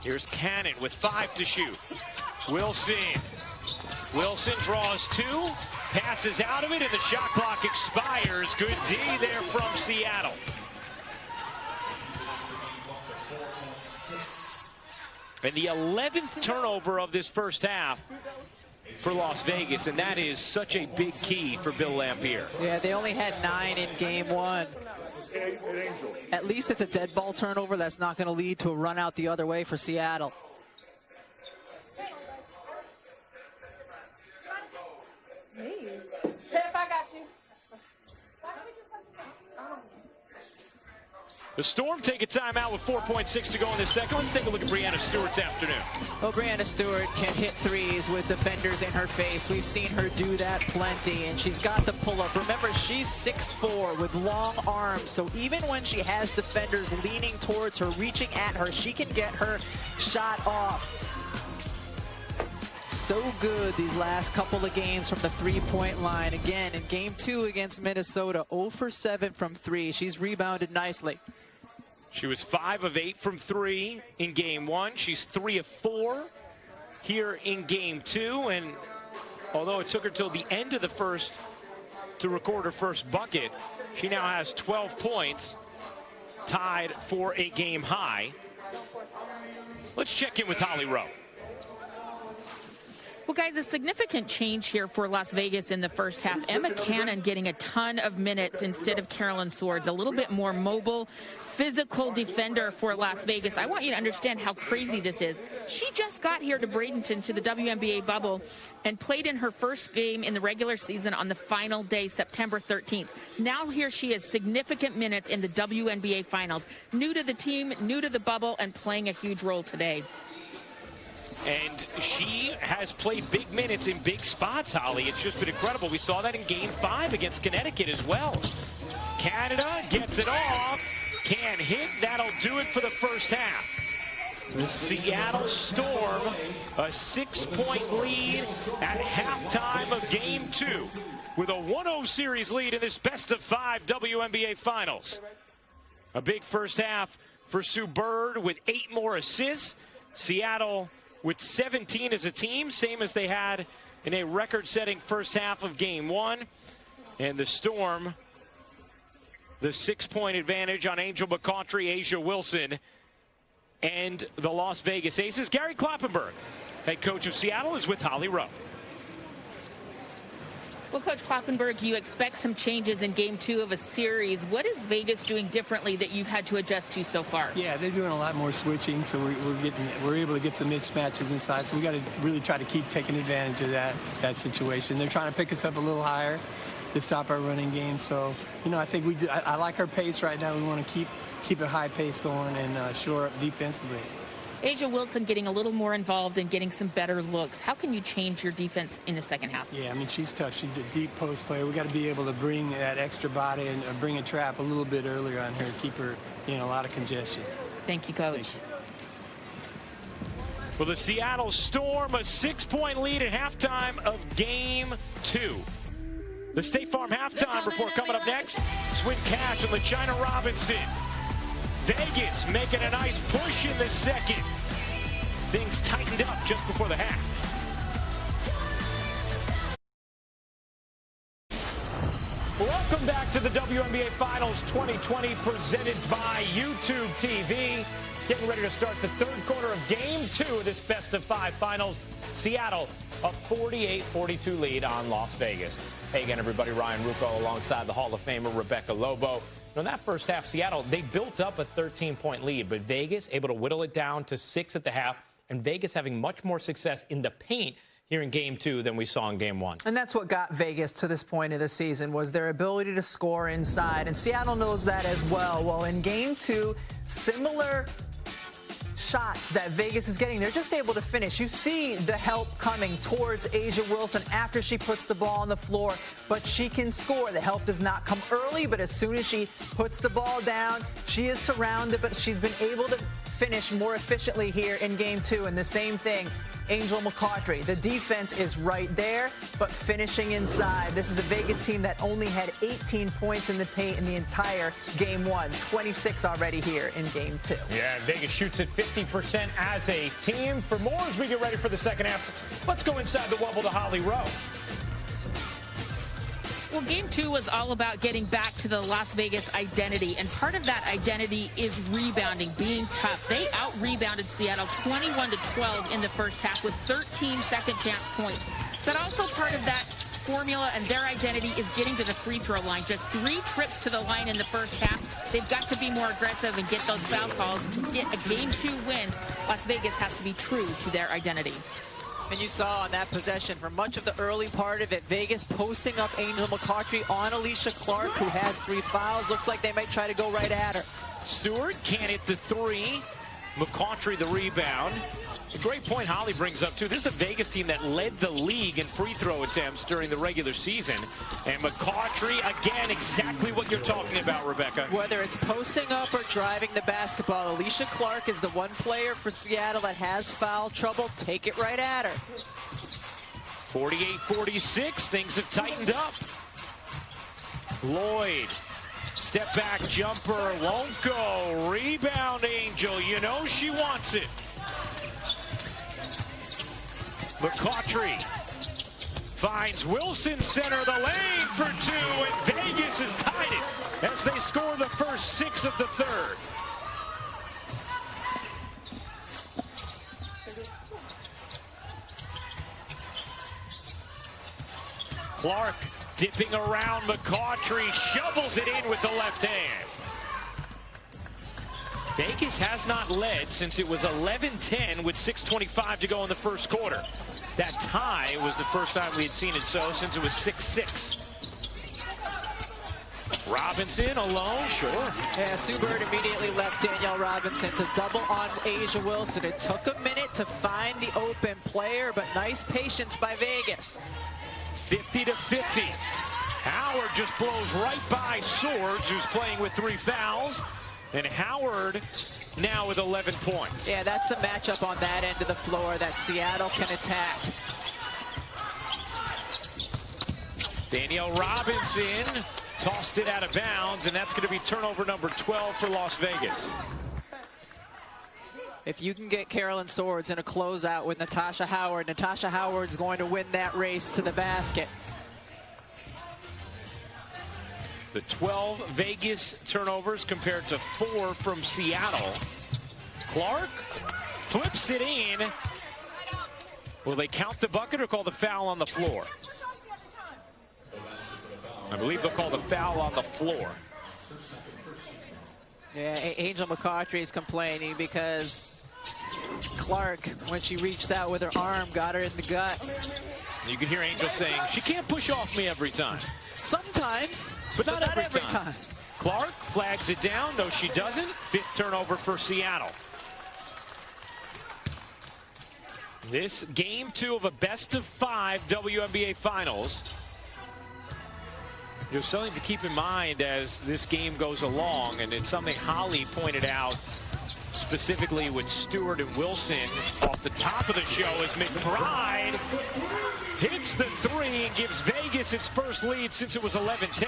Speaker 1: Here's Cannon with 5 to shoot. Wilson draws 2, passes out of it, and the shot clock expires. Good D there from Seattle. And the 11th turnover of this first half for Las Vegas, and that is such a big key for Bill Lampier.
Speaker 2: Yeah, they only had 9 in game 1. At least it's a dead ball turnover that's not going to lead to a run out the other way for Seattle.
Speaker 10: Pep, I got you.
Speaker 1: The Storm take a timeout with 4.6 to go in this second. Let's take a look at Breanna Stewart's afternoon.
Speaker 2: Well, Breanna Stewart can hit threes with defenders in her face. We've seen her do that plenty, and she's got the pull-up. Remember, she's 6'4" with long arms, so even when she has defenders leaning towards her, reaching at her, she can get her shot off. So good these last couple of games from the three-point line. Again, in game 2 against Minnesota, 0 for 7 from 3. She's rebounded nicely.
Speaker 1: She was 5 of 8 from 3 in game 1. She's 3 of 4 here in game 2. And although it took her till the end of the first to record her first bucket, she now has 12 points, tied for a game high. Let's check in with Holly Rowe.
Speaker 6: Well, guys, a significant change here for Las Vegas in the first half. Emma Cannon getting a ton of minutes instead of Carolyn Swords. A little bit more mobile, physical defender for Las Vegas. I want you to understand how crazy this is. She just got here to Bradenton to the WNBA bubble and played in her first game in the regular season on the final day, September 13th. Now here she is, significant minutes in the WNBA finals. New to the team, new to the bubble, and playing a huge role today.
Speaker 1: And she has played big minutes in big spots, Holly. It's just been incredible. We saw that in game 5 against Connecticut as well. Canada gets it off. Can't hit. That'll do it for the first half. The Seattle Storm, a 6-point lead at halftime of game 2 with a 1-0 series lead in this best-of-5 WNBA finals. A big first half for Sue Bird with 8 more assists. Seattle with 17 as a team, same as they had in a record-setting first half of game 1. And the Storm, the 6-point advantage on Angel McCautry, A'ja Wilson, and the Las Vegas Aces. Gary Kloppenberg, head coach of Seattle, is with Holly Rowe.
Speaker 6: Well, Coach Kloppenberg, you expect some changes in game 2 of a series. What is Vegas doing differently that you've had to adjust to so far?
Speaker 11: Yeah, they're doing a lot more switching, so we're able to get some mismatches inside. So we got to really try to keep taking advantage of that situation. They're trying to pick us up a little higher to stop our running game. So, you know, I think I like our pace right now. We want to keep a high pace going and shore up defensively.
Speaker 6: A'ja Wilson getting a little more involved and getting some better looks. How can you change your defense in the second half?
Speaker 11: Yeah, I mean, she's tough. She's a deep post player. We got to be able to bring that extra body and bring a trap a little bit earlier on her, keep her in a lot of congestion.
Speaker 6: Thank you, Coach.
Speaker 11: Thank you.
Speaker 8: Well, the Seattle Storm, a 6-point lead at halftime of Game 2. The State Farm halftime report coming up next. Swin Cash and LaChina Robinson. Vegas making a nice push in the second. Things tightened up just before the half. Welcome back to the WNBA Finals 2020 presented by YouTube TV. Getting ready to start the third quarter of Game 2 of this best-of-5 finals. Seattle, a 48-42 lead on Las Vegas. Hey again, everybody. Ryan Rucco alongside the Hall of Famer Rebecca Lobo. In that first half, Seattle, they built up a 13-point lead, but Vegas able to whittle it down to 6 at the half, and Vegas having much more success in the paint here in Game 2 than we saw in Game 1.
Speaker 2: And that's what got Vegas to this point of the season, was their ability to score inside. And Seattle knows that as well. Well, in Game 2, similar shots that Vegas is getting, they're just able to finish. You see the help coming towards A'ja Wilson after she puts the ball on the floor, but she can score. The help does not come early, but as soon as she puts the ball down, she is surrounded, but she's been able to finish more efficiently here in Game 2. And the same thing, Angel McCoughtry. The defense is right there, but finishing inside. This is a Vegas team that only had 18 points in the paint in the entire Game 1. 26 already here in Game 2.
Speaker 8: Yeah, Vegas shoots at 50% as a team. For more as we get ready for the second half, let's go inside the Wubble to Holly Rowe.
Speaker 6: Well, Game 2 was all about getting back to the Las Vegas identity, and part of that identity is rebounding, being tough. They out-rebounded Seattle 21-12 in the first half with 13 second-chance points. But also part of that formula and their identity is getting to the free throw line. Just 3 trips to the line in the first half. They've got to be more aggressive and get those foul calls. To get a Game 2 win, Las Vegas has to be true to their identity.
Speaker 2: And you saw on that possession for much of the early part of it, Vegas posting up Angel McCoughtry on Alicia Clark, who has 3 fouls. Looks like they might try to go right at her.
Speaker 1: Stewart can't hit the 3. McCoughtry the rebound. A great point Holly brings up, too. This is a Vegas team that led the league in free throw attempts during the regular season. And McCoughtry, again, exactly what you're talking about, Rebecca.
Speaker 2: Whether it's posting up or driving the basketball, Alicia Clark is the one player for Seattle that has foul trouble. Take it right at her.
Speaker 1: 48-46, things have tightened up. Lloyd, step back jumper, won't go. Rebound, Angel, you know she wants it. McCoughtry finds Wilson, center of the lane for 2, and Vegas has tied it as they score the first 6 of the third. Clark dipping around McCoughtry, shovels it in with the left hand. Vegas has not led since it was 11-10 with 6:25 to go in the first quarter. That tie was the first time we had seen it so since it was 6-6. Robinson alone, sure.
Speaker 2: Yeah, Sue Bird immediately left Danielle Robinson to double on A'ja Wilson. It took a minute to find the open player, but nice patience by Vegas.
Speaker 1: 50-50. Howard just blows right by Swords, who's playing with 3 fouls. And Howard now with 11 points.
Speaker 2: Yeah, that's the matchup on that end of the floor that Seattle can attack.
Speaker 1: Danielle Robinson tossed it out of bounds, and that's going to be turnover number 12 for Las Vegas.
Speaker 2: If you can get Carolyn Swords in a closeout with Natasha Howard, Natasha Howard's going to win that race to the basket.
Speaker 1: The 12 Vegas turnovers compared to 4 from Seattle. Clark flips it in. Will they count the bucket or call the foul on the floor? I believe they'll call the foul on the floor.
Speaker 2: Yeah, Angel McCoughtry is complaining because Clark, when she reached out with her arm, got her in the gut.
Speaker 1: You can hear Angel saying, she can't push off me every time.
Speaker 2: Sometimes,
Speaker 1: but not every time. Clark flags it down. No, she doesn't. 5th turnover for Seattle. This Game 2 of a best-of-5 WNBA Finals. There's something to keep in mind as this game goes along, and it's something Holly pointed out specifically with Stewart and Wilson off the top of the show as McBride hits the three and gives Vegas its first lead since it was 11-10.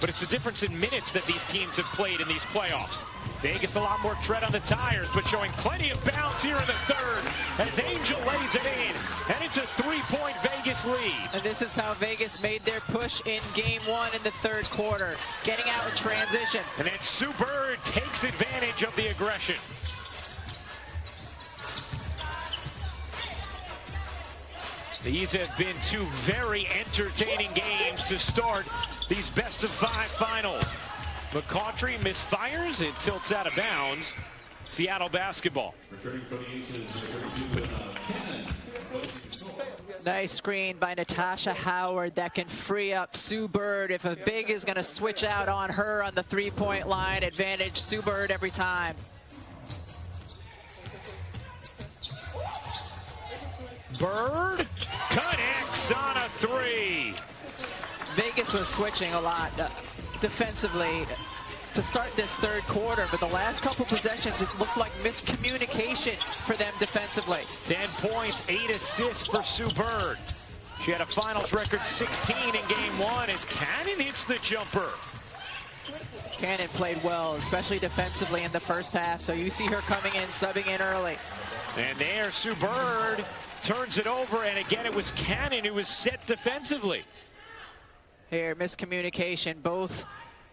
Speaker 1: But it's the difference in minutes that these teams have played in these playoffs. Vegas a lot more tread on the tires, but showing plenty of bounce here in the third as Angel lays it in. And it's a three-point Vegas lead.
Speaker 2: And this is how Vegas made their push in game one in the third quarter. Getting out in transition.
Speaker 1: And then Sue Bird takes advantage of the aggression. These have been two very entertaining games to start these best-of-5 finals. McCautry misfires, it tilts out of bounds. Seattle basketball.
Speaker 2: Nice screen by Natasha Howard that can free up Sue Bird. If a big is going to switch out on her on the three-point line, advantage Sue Bird every time.
Speaker 1: Bird connects on a three.
Speaker 2: Vegas was switching a lot defensively to start this third quarter, but the last couple possessions, it looked like miscommunication for them defensively.
Speaker 1: 10 points, 8 assists for Sue Bird. She had a finals record 16 in game one as Cannon hits the jumper.
Speaker 2: Cannon played well, especially defensively in the first half, so you see her coming in, subbing in early.
Speaker 1: And there, Sue Bird turns it over, and again, it was Cannon who was set defensively.
Speaker 2: Here, miscommunication, both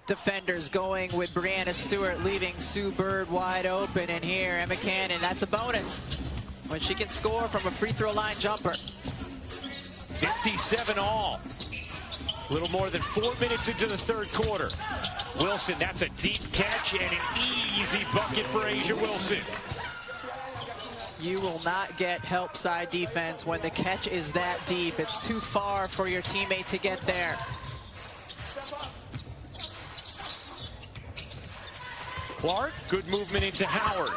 Speaker 2: defenders going with Brianna Stewart, leaving Sue Bird wide open. And here, Emma Cannon, that's a bonus when she can score from a free throw line jumper.
Speaker 1: 57 all. A little more than 4 minutes into the third quarter. Wilson, that's a deep catch and an easy bucket for A'ja Wilson.
Speaker 2: You will not get help side defense when the catch is that deep. It's too far for your teammate to get there.
Speaker 1: Clark, good movement into Howard.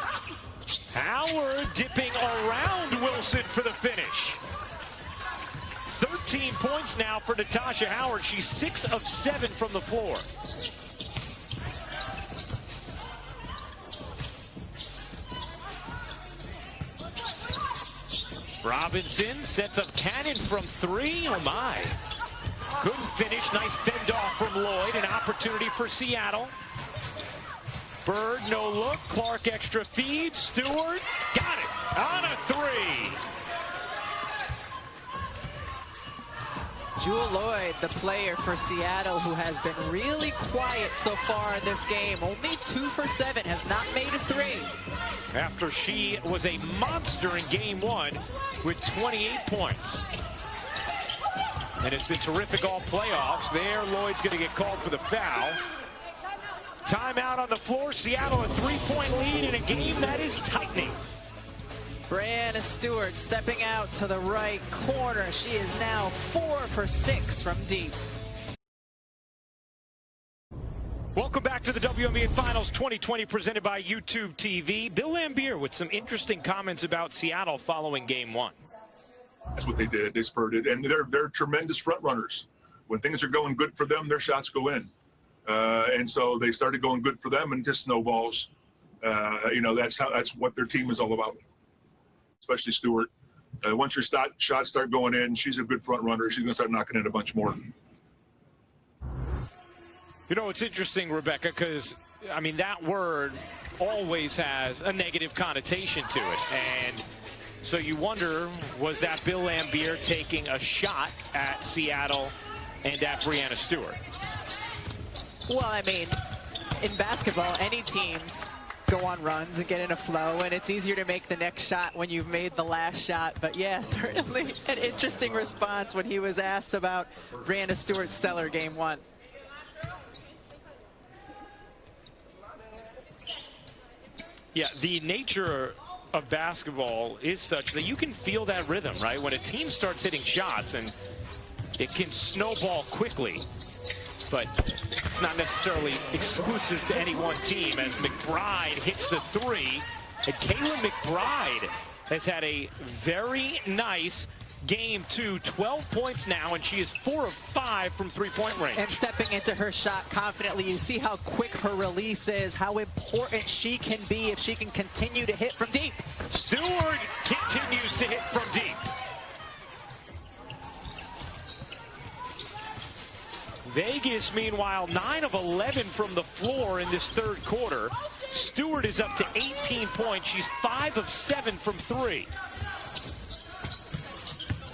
Speaker 1: Howard dipping around Wilson for the finish. 13 points now for Natasha Howard. She's 6 of 7 from the floor. Robinson sets up Cannon from three. Oh my. Couldn't finish. Nice fend off from Lloyd. An opportunity for Seattle. Bird, no look. Clark extra feed. Stewart got it on a three.
Speaker 2: Jewel Lloyd, the player for Seattle, who has been really quiet so far in this game. Only 2 for 7, has not made a three.
Speaker 1: After she was a monster in game one with 28 points. And it's been terrific all playoffs. There, Lloyd's going to get called for the foul. Timeout on the floor. Seattle a 3-point lead in a game that is tightening.
Speaker 2: Brianna Stewart stepping out to the right corner. She is now 4 for 6 from deep.
Speaker 1: Welcome back to the WNBA Finals 2020 presented by YouTube TV. Bill Laimbeer with some interesting comments about Seattle following game one.
Speaker 12: That's what they did. They spurted, and they're tremendous front runners. When things are going good for them, their shots go in. And so they started going good for them and just snowballs. You know, that's what their team is all about. Especially Stewart. Once your shots start going in, she's a good front runner. She's going to start knocking in a bunch more.
Speaker 1: You know, it's interesting, Rebecca, because, I mean, that word always has a negative connotation to it. And so you wonder, was that Bill Laimbeer taking a shot at Seattle and at Brianna Stewart?
Speaker 2: Well, I mean, in basketball, any teams go on runs and get in a flow, and it's easier to make the next shot when you've made the last shot. But yeah, certainly an interesting response when he was asked about Brianna Stewart's stellar game one.
Speaker 1: Yeah, the nature of basketball is such that you can feel that rhythm, right? When a team starts hitting shots, and it can snowball quickly, but it's not necessarily exclusive to any one team as McBride hits the three. And Kayla McBride has had a very nice Game 2, 12 points now, and she is 4 of 5 from three-point range.
Speaker 2: And stepping into her shot confidently, you see how quick her release is, how important she can be if she can continue to hit from deep.
Speaker 1: Stewart continues to hit from deep. Vegas, meanwhile, 9 of 11 from the floor in this third quarter. Stewart is up to 18 points. She's 5 of 7 from 3.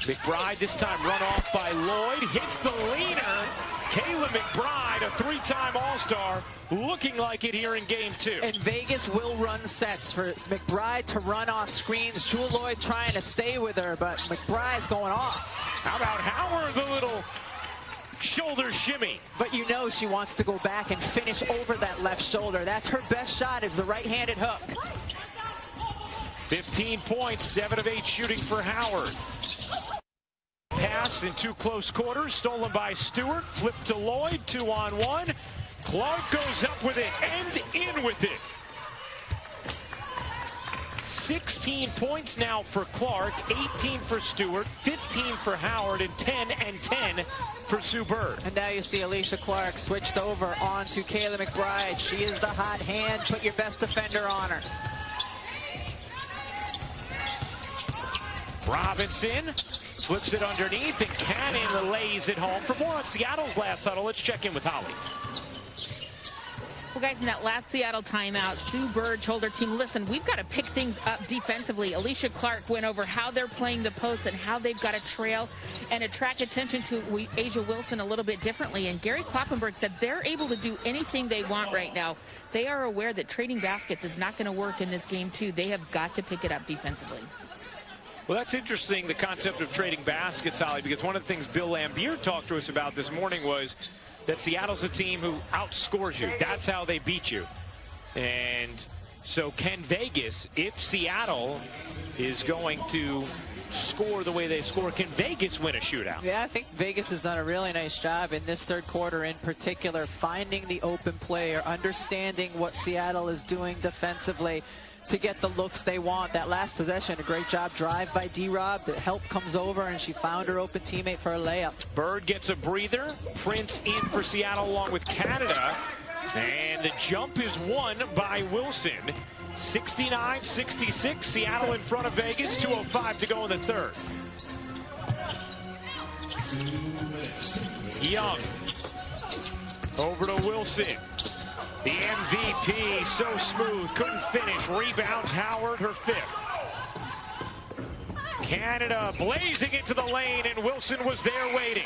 Speaker 1: McBride this time run off by Lloyd. Hits the leaner. Kayla McBride, a 3-time All-Star, looking like it here in Game 2.
Speaker 2: And Vegas will run sets for McBride to run off screens. Jewel Lloyd trying to stay with her, but McBride's going off.
Speaker 1: How about Howard, the little shoulder shimmy?
Speaker 2: But you know she wants to go back and finish over that left shoulder. That's her best shot, is the right-handed hook.
Speaker 1: 15 points, 7 of 8 shooting for Howard. Pass in 2 close quarters, stolen by Stewart, flipped to Lloyd, 2-on-1. Clark goes up with it and in with it. 16 points now for Clark, 18 for Stewart, 15 for Howard, and 10 for Sue Bird.
Speaker 2: And now you see Alicia Clark switched over onto Kayla McBride. She is the hot hand. Put your best defender on her.
Speaker 1: Robinson flips it underneath, and Cannon lays it home. For more on Seattle's last huddle, let's check in with Holly.
Speaker 6: Well, guys, in that last Seattle timeout, Sue Bird told her team, listen, we've got to pick things up defensively. Alicia Clark went over how they're playing the post and how they've got to trail and attract attention to Asia Wilson a little bit differently. And Gary Kloppenberg said they're able to do anything they want right now. They are aware that trading baskets is not going to work in this game, too. They have got to pick it up defensively.
Speaker 1: Well, that's interesting, the concept of trading baskets, Holly, because one of the things Bill Lambier talked to us about this morning was that Seattle's a team who outscores you. That's how they beat you. And so can Vegas, if Seattle is going to score the way they score, can Vegas win a shootout?
Speaker 2: Yeah, I think Vegas has done a really nice job in this third quarter in particular, finding the open player, understanding what Seattle is doing defensively to get the looks they want. That last possession, a great job drive by D-Rob. The help comes over, and she found her open teammate for a layup.
Speaker 1: Bird gets a breather. Prince in for Seattle along with Canada. And the jump is won by Wilson. 69-66. Seattle in front of Vegas. 2:05 to go in the third. Young. Over to Wilson. The MVP, so smooth, couldn't finish. Rebounds Howard, her 5th. Canada blazing into the lane, and Wilson was there waiting.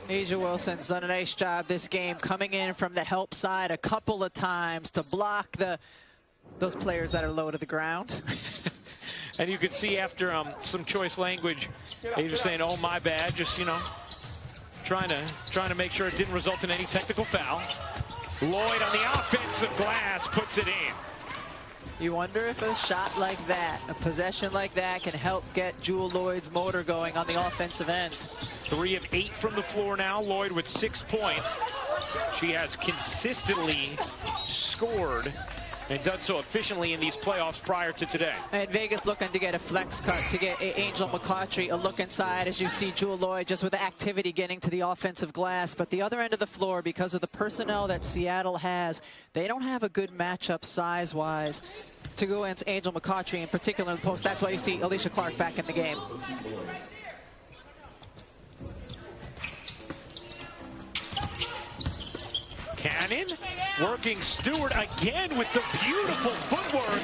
Speaker 2: Asia Wilson's done a nice job this game, coming in from the help side a couple of times to block those players that are low to the ground.
Speaker 1: And you can see after some choice language, Asia saying, oh, my bad, just, you know, trying to make sure it didn't result in any technical foul. Lloyd on the offensive glass puts it in.
Speaker 2: You wonder if a shot like that, a possession like that, can help get Jewel Lloyd's motor going on the offensive end.
Speaker 1: 3 of 8 from the floor now. Lloyd with 6 points. She has consistently scored and done so efficiently in these playoffs prior to today.
Speaker 2: And Vegas looking to get a flex cut to get Angel McCautry a look inside, as you see Jewel Lloyd just with the activity getting to the offensive glass. But the other end of the floor, because of the personnel that Seattle has, they don't have a good matchup size-wise to go against Angel McCautry in particular in the post. That's why you see Alicia Clark back in the game.
Speaker 1: Cannon working Stewart again with the beautiful footwork.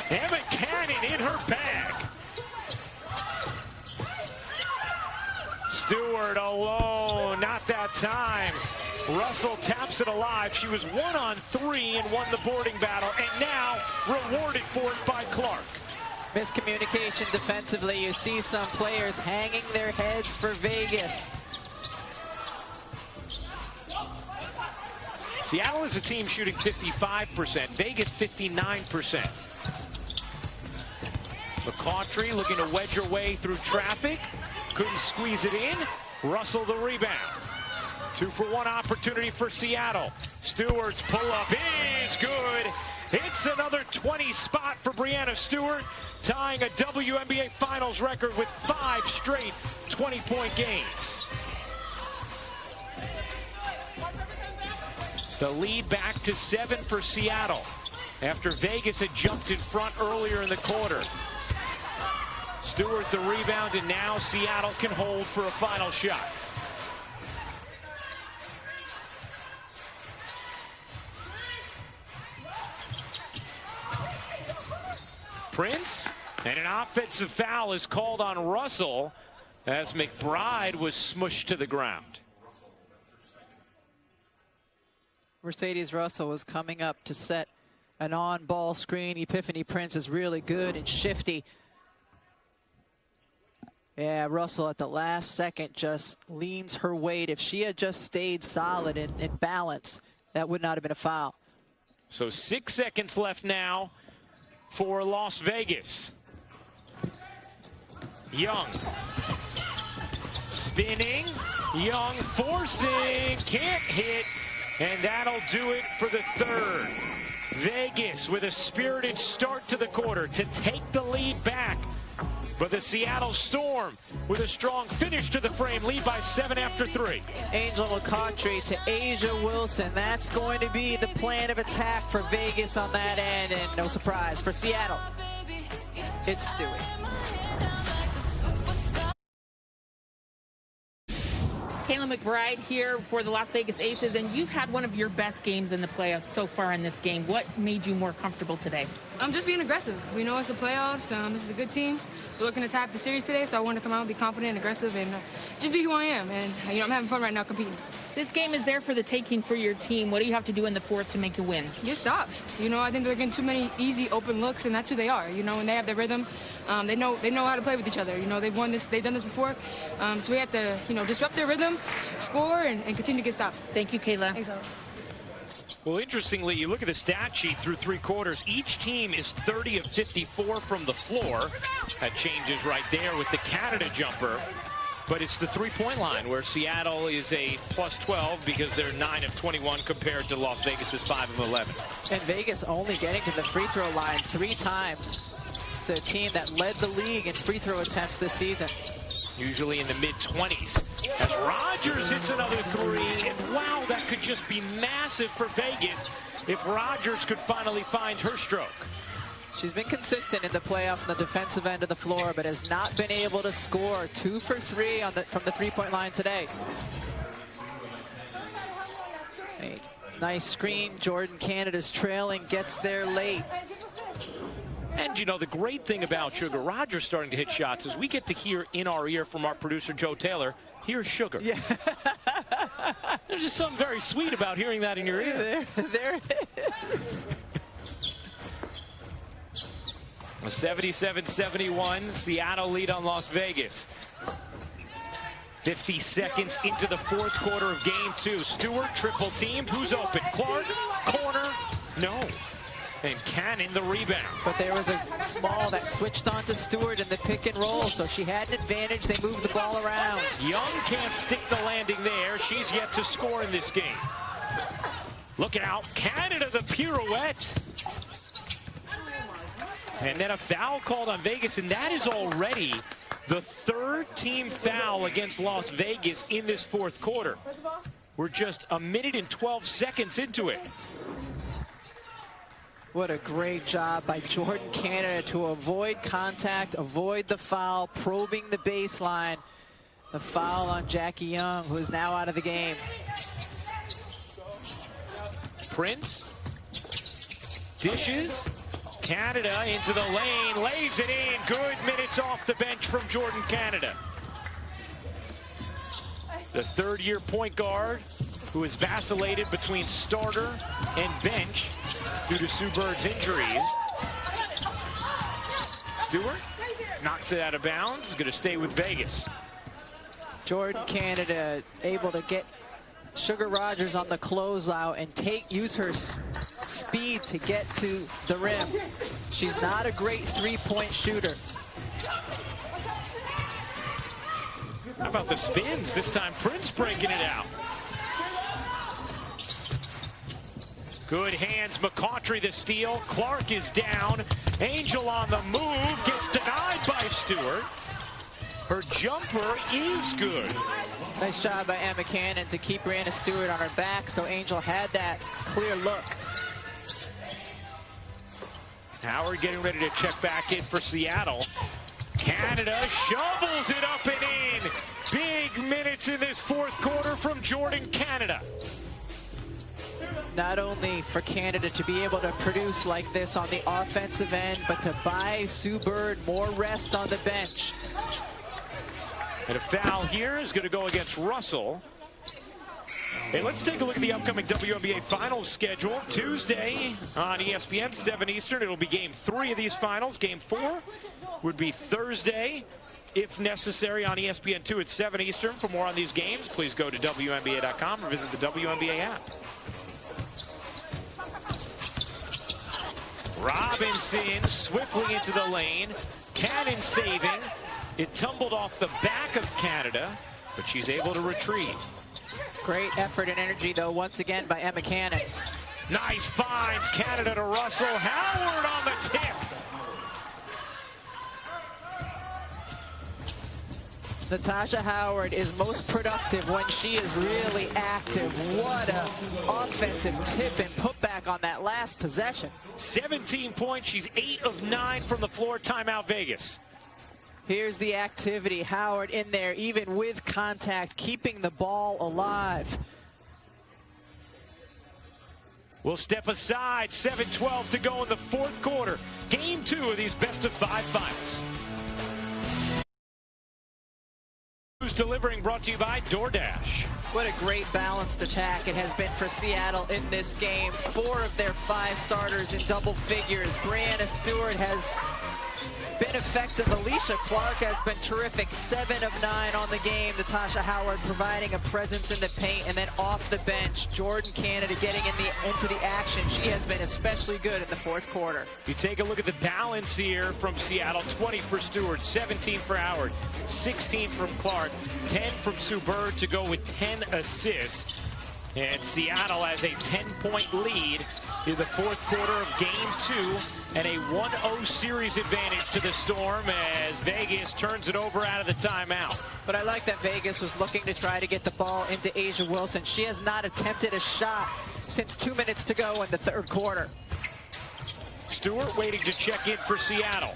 Speaker 1: Emma Cannon in her bag. Stewart alone, not that time. Russell taps it alive. She was 1 on 3 and won the boarding battle, and now rewarded for it by Clark.
Speaker 2: Miscommunication defensively. You see some players hanging their heads for Vegas.
Speaker 1: Seattle is a team shooting 55%, Vegas 59%. McCautry looking to wedge her way through traffic. Couldn't squeeze it in. Russell the rebound. 2-for-1 opportunity for Seattle. Stewart's pull-up is good.
Speaker 8: It's another 20 spot for Breanna Stewart, tying a WNBA Finals record with 5 straight 20-point games. The lead back to 7 for Seattle after Vegas had jumped in front earlier in the quarter. Stewart the rebound, and now Seattle can hold for a final shot. Prince, and an offensive foul is called on Russell as McBride was smushed to the ground.
Speaker 2: Mercedes Russell was coming up to set an on-ball screen. Epiphany Prince is really good and shifty. Yeah, Russell at the last second just leans her weight. If she had just stayed solid in balance, that would not have been a foul.
Speaker 8: So 6 seconds left now for Las Vegas. Young. Spinning. Young forcing. Can't hit. And that'll do it for the third. Vegas with a spirited start to the quarter to take the lead back. But the Seattle Storm with a strong finish to the frame, lead by 7 after 3.
Speaker 2: Angel McCautry to Asia Wilson. That's going to be the plan of attack for Vegas on that end. And no surprise for Seattle, it's Stewie.
Speaker 6: Kayla McBride here for the Las Vegas Aces, and you've had one of your best games in the playoffs so far in this game. What made you more comfortable today?
Speaker 13: I'm just being aggressive. We know it's the playoffs. This is a good team. We're looking to tap the series today, so I want to come out and be confident and aggressive and just be who I am. And, I'm having fun right now competing.
Speaker 6: This game is there for the taking for your team. What do you have to do in the fourth to make a win?
Speaker 13: Get stops. I think they're getting too many easy open looks, and that's who they are. When they have their rhythm, they know how to play with each other. They've won this, they've done this before. So we have to, disrupt their rhythm, score, and continue to get stops.
Speaker 6: Thank you, Kayla.
Speaker 13: Thanks, Alex.
Speaker 8: Well, interestingly, you look at the stat sheet through 3 quarters. Each team is 30 of 54 from the floor. That changes right there with the Canada jumper. But it's the three-point line where Seattle is a plus 12 because they're 9 of 21 compared to Las Vegas's 5 of 11.
Speaker 2: And Vegas only getting to the free throw line 3 times. It's a team that led the league in free throw attempts this season.
Speaker 8: Usually in the mid-20s. As Rogers hits another 3, and wow, that could just be massive for Vegas if Rogers could finally find her stroke.
Speaker 2: She's been consistent in the playoffs on the defensive end of the floor, but has not been able to score. 2 for 3 from the three-point line today. A nice screen. Jordan Canada's trailing, gets there late.
Speaker 8: And, the great thing about Sugar Rogers starting to hit shots is we get to hear in our ear from our producer, Joe Taylor, here's Sugar.
Speaker 2: Yeah.
Speaker 8: There's just something very sweet about hearing that in your ear.
Speaker 2: There it is.
Speaker 8: A 77-71 Seattle lead on Las Vegas. 50 seconds into the fourth quarter of game 2. Stewart triple teamed. Who's open? Clark, corner, no. And Cannon the rebound.
Speaker 2: But there was a small that switched on to Stewart in the pick and roll, so she had an advantage. They moved the ball around.
Speaker 8: Young can't stick the landing there. She's yet to score in this game. Look out, Canada the pirouette. And then a foul called on Vegas, and that is already the 3rd team foul against Las Vegas in this fourth quarter. We're just a minute and 12 seconds into it.
Speaker 2: What a great job by Jordan Canada to avoid contact, avoid the foul, probing the baseline. The foul on Jackie Young, who is now out of the game.
Speaker 8: Prince dishes. Canada into the lane, lays it in. Good minutes off the bench from Jordan Canada. The 3rd-year point guard who has vacillated between starter and bench due to Sue Bird's injuries. Stewart knocks it out of bounds. Going to stay with Vegas.
Speaker 2: Jordan Canada able to get Sugar Rogers on the closeout and use her speed to get to the rim. She's not a great 3-point shooter.
Speaker 8: How about the spins? This time Prince breaking it out.
Speaker 1: Good hands, McCautry the steal. Clark is down. Angel on the move, gets denied by Stewart. Her jumper is good.
Speaker 2: Nice job by Emma Cannon to keep Brianna Stewart on her back, so Angel had that clear look.
Speaker 1: Howard getting ready to check back in for Seattle. Canada shovels it up and in. Big minutes in this fourth quarter from Jordan Canada.
Speaker 2: Not only for Canada to be able to produce like this on the offensive end, but to buy Sue Bird more rest on the bench.
Speaker 1: And a foul here is going to go against Russell. Hey, let's take a look at the upcoming WNBA Finals schedule. Tuesday on ESPN, 7 Eastern. It'll be Game 3 of these finals. Game 4 would be Thursday, if necessary, on ESPN2 at 7 Eastern. For more on these games, please go to WNBA.com or visit the WNBA app. Robinson swiftly into the lane. Cannon saving. It tumbled off the back of Canada, but she's able to retrieve.
Speaker 2: Great effort and energy, though, once again by Emma Cannon.
Speaker 1: Nice finds Canada to Russell. Howard on the tip.
Speaker 2: Natasha Howard is most productive when she is really active. What an offensive tip and putback on that last possession.
Speaker 1: 17 points. She's 8 of 9 from the floor. Timeout, Vegas.
Speaker 2: Here's the activity. Howard in there, even with contact, keeping the ball alive.
Speaker 1: We'll step aside. 7:12 to go in the fourth quarter. Game 2 of these best-of-5 finals. Who's delivering, brought to you by DoorDash.
Speaker 2: What a great balanced attack it has been for Seattle in this game. 4 of their 5 starters in double figures. Brianna Stewart has been effective. Alicia Clark has been terrific. 7 of 9 on the game. Natasha Howard providing a presence in the paint, and then off the bench, Jordan Canada getting into the action. She has been especially good in the fourth quarter.
Speaker 1: You take a look at the balance here from Seattle. 20 for Stewart, 17 for Howard, 16 from Clark, 10 from Sue Bird to go with 10 assists. And Seattle has a 10-point lead in the fourth quarter of Game 2, and a 1-0 series advantage to the Storm as Vegas turns it over out of the timeout.
Speaker 2: But I like that Vegas was looking to try to get the ball into A'ja Wilson. She has not attempted a shot since 2 minutes to go in the third quarter.
Speaker 1: Stewart waiting to check in for Seattle.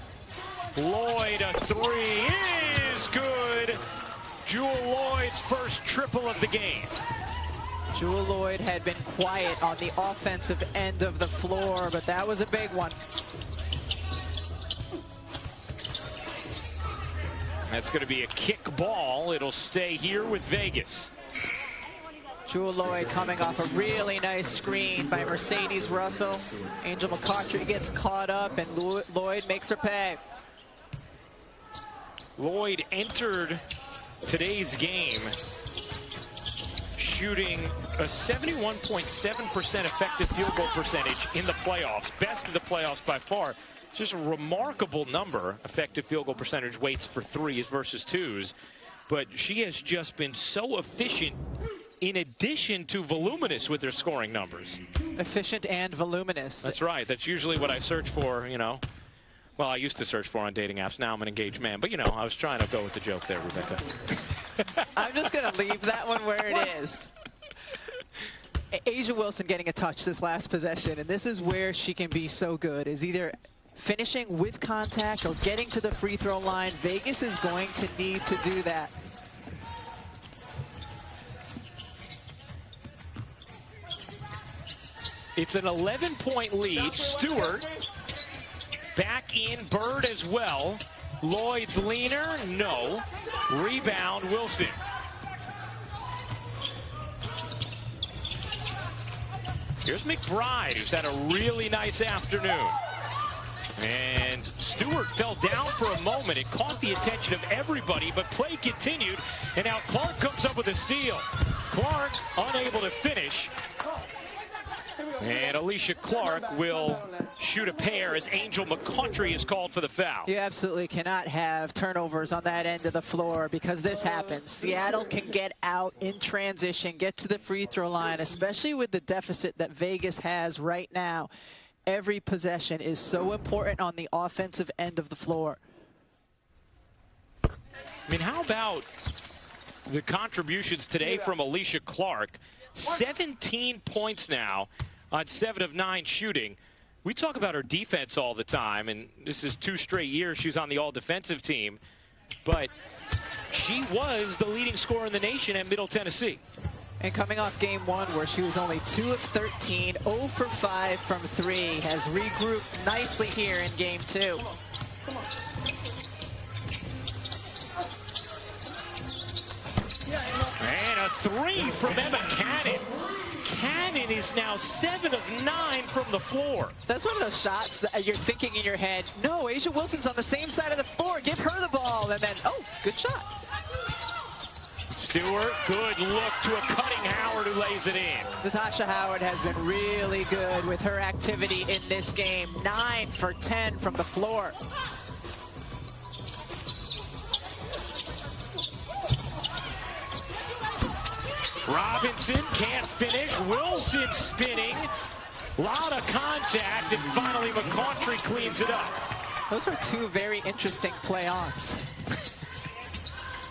Speaker 1: Lloyd, a 3 is good. Jewel Lloyd's first triple of the game.
Speaker 2: Jewel Lloyd had been quiet on the offensive end of the floor, but that was a big one.
Speaker 1: That's going to be a kick ball. It'll stay here with Vegas.
Speaker 2: Jewel Lloyd coming off a really nice screen by Mercedes Russell. Angel McCautry gets caught up, and Lloyd makes her pay.
Speaker 1: Lloyd entered today's game shooting a 71.7% effective field goal percentage in the playoffs. Best of the playoffs by far. Just a remarkable number, effective field goal percentage weights for 3s versus 2s. But she has just been so efficient in addition to voluminous with her scoring numbers.
Speaker 2: Efficient and voluminous.
Speaker 1: That's right. That's usually what I search for, you know. Well, I used to search for on dating apps. Now I'm an engaged man. But, you know, I was trying to go with the joke there, Rebecca.
Speaker 2: I'm just going to leave that one where it is. A'ja Wilson getting a touch this last possession, and this is where she can be so good, is either finishing with contact or getting to the free throw line. Vegas is going to need to do that.
Speaker 1: It's an 11-point lead. Stewart back in. Bird as well. Lloyd's leaner, no. Rebound, Wilson. Here's McBride, who's had a really nice afternoon. And Stewart fell down for a moment. It caught the attention of everybody, but play continued. And now Clark comes up with a steal. Clark unable to finish. And Alicia Clark will shoot a pair as Angel McCoughtry is called for the foul.
Speaker 2: You absolutely cannot have turnovers on that end of the floor because this happens. Seattle can get out in transition, get to the free throw line, especially with the deficit that Vegas has right now. Every possession is so important on the offensive end of the floor.
Speaker 1: I mean, how about the contributions today from Alicia Clark? 17 points now on 7 of 9 shooting. We talk about her defense all the time, and this is 2 straight years she's on the all-defensive team. But she was the leading scorer in the nation at Middle Tennessee.
Speaker 2: And coming off game 1 where she was only 2 of 13, 0 for 5 from 3, has regrouped nicely here in game 2.
Speaker 1: And a 3 from Emma Cannon. Cannon is now 7 of 9 from the floor.
Speaker 2: That's one of those shots that you're thinking in your head, no, A'ja Wilson's on the same side of the floor, give her the ball, and then, oh, good shot.
Speaker 1: Stewart, good look to a cutting Howard who lays it in.
Speaker 2: Natasha Howard has been really good with her activity in this game. 9 for 10 from the floor.
Speaker 1: Robinson can't finish. Wilson spinning. Lot of contact, and finally McCoughtry cleans it up.
Speaker 2: Those are 2 very interesting play-ons.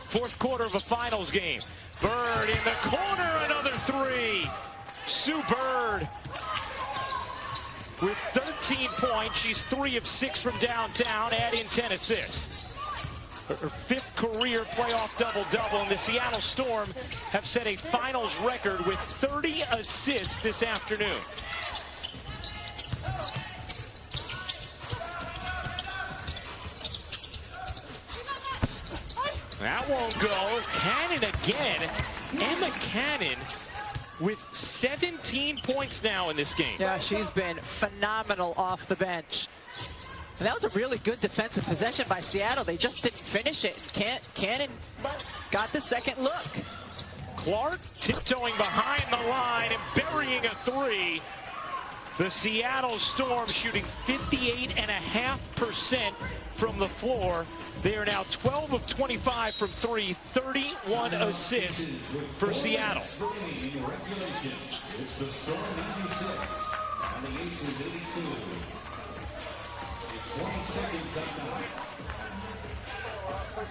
Speaker 1: Fourth quarter of a finals game. Bird in the corner, another 3. Sue Bird with 13 points. She's 3 of 6 from downtown, add in 10 assists. Her 5th career playoff double-double, and the Seattle Storm have set a finals record with 30 assists this afternoon. That won't go. Cannon again. Emma Cannon with 17 points now in this game.
Speaker 2: Yeah, she's been phenomenal off the bench. And that was a really good defensive possession by Seattle. They just didn't finish it. Cannon got the second look.
Speaker 1: Clark tiptoeing behind the line and burying a 3. The Seattle Storm shooting 58.5% from the floor. They are now 12 of 25 from 3, 31 assists for Seattle.
Speaker 9: It's the Storm 96 and the Aces 82. 20 seconds up now.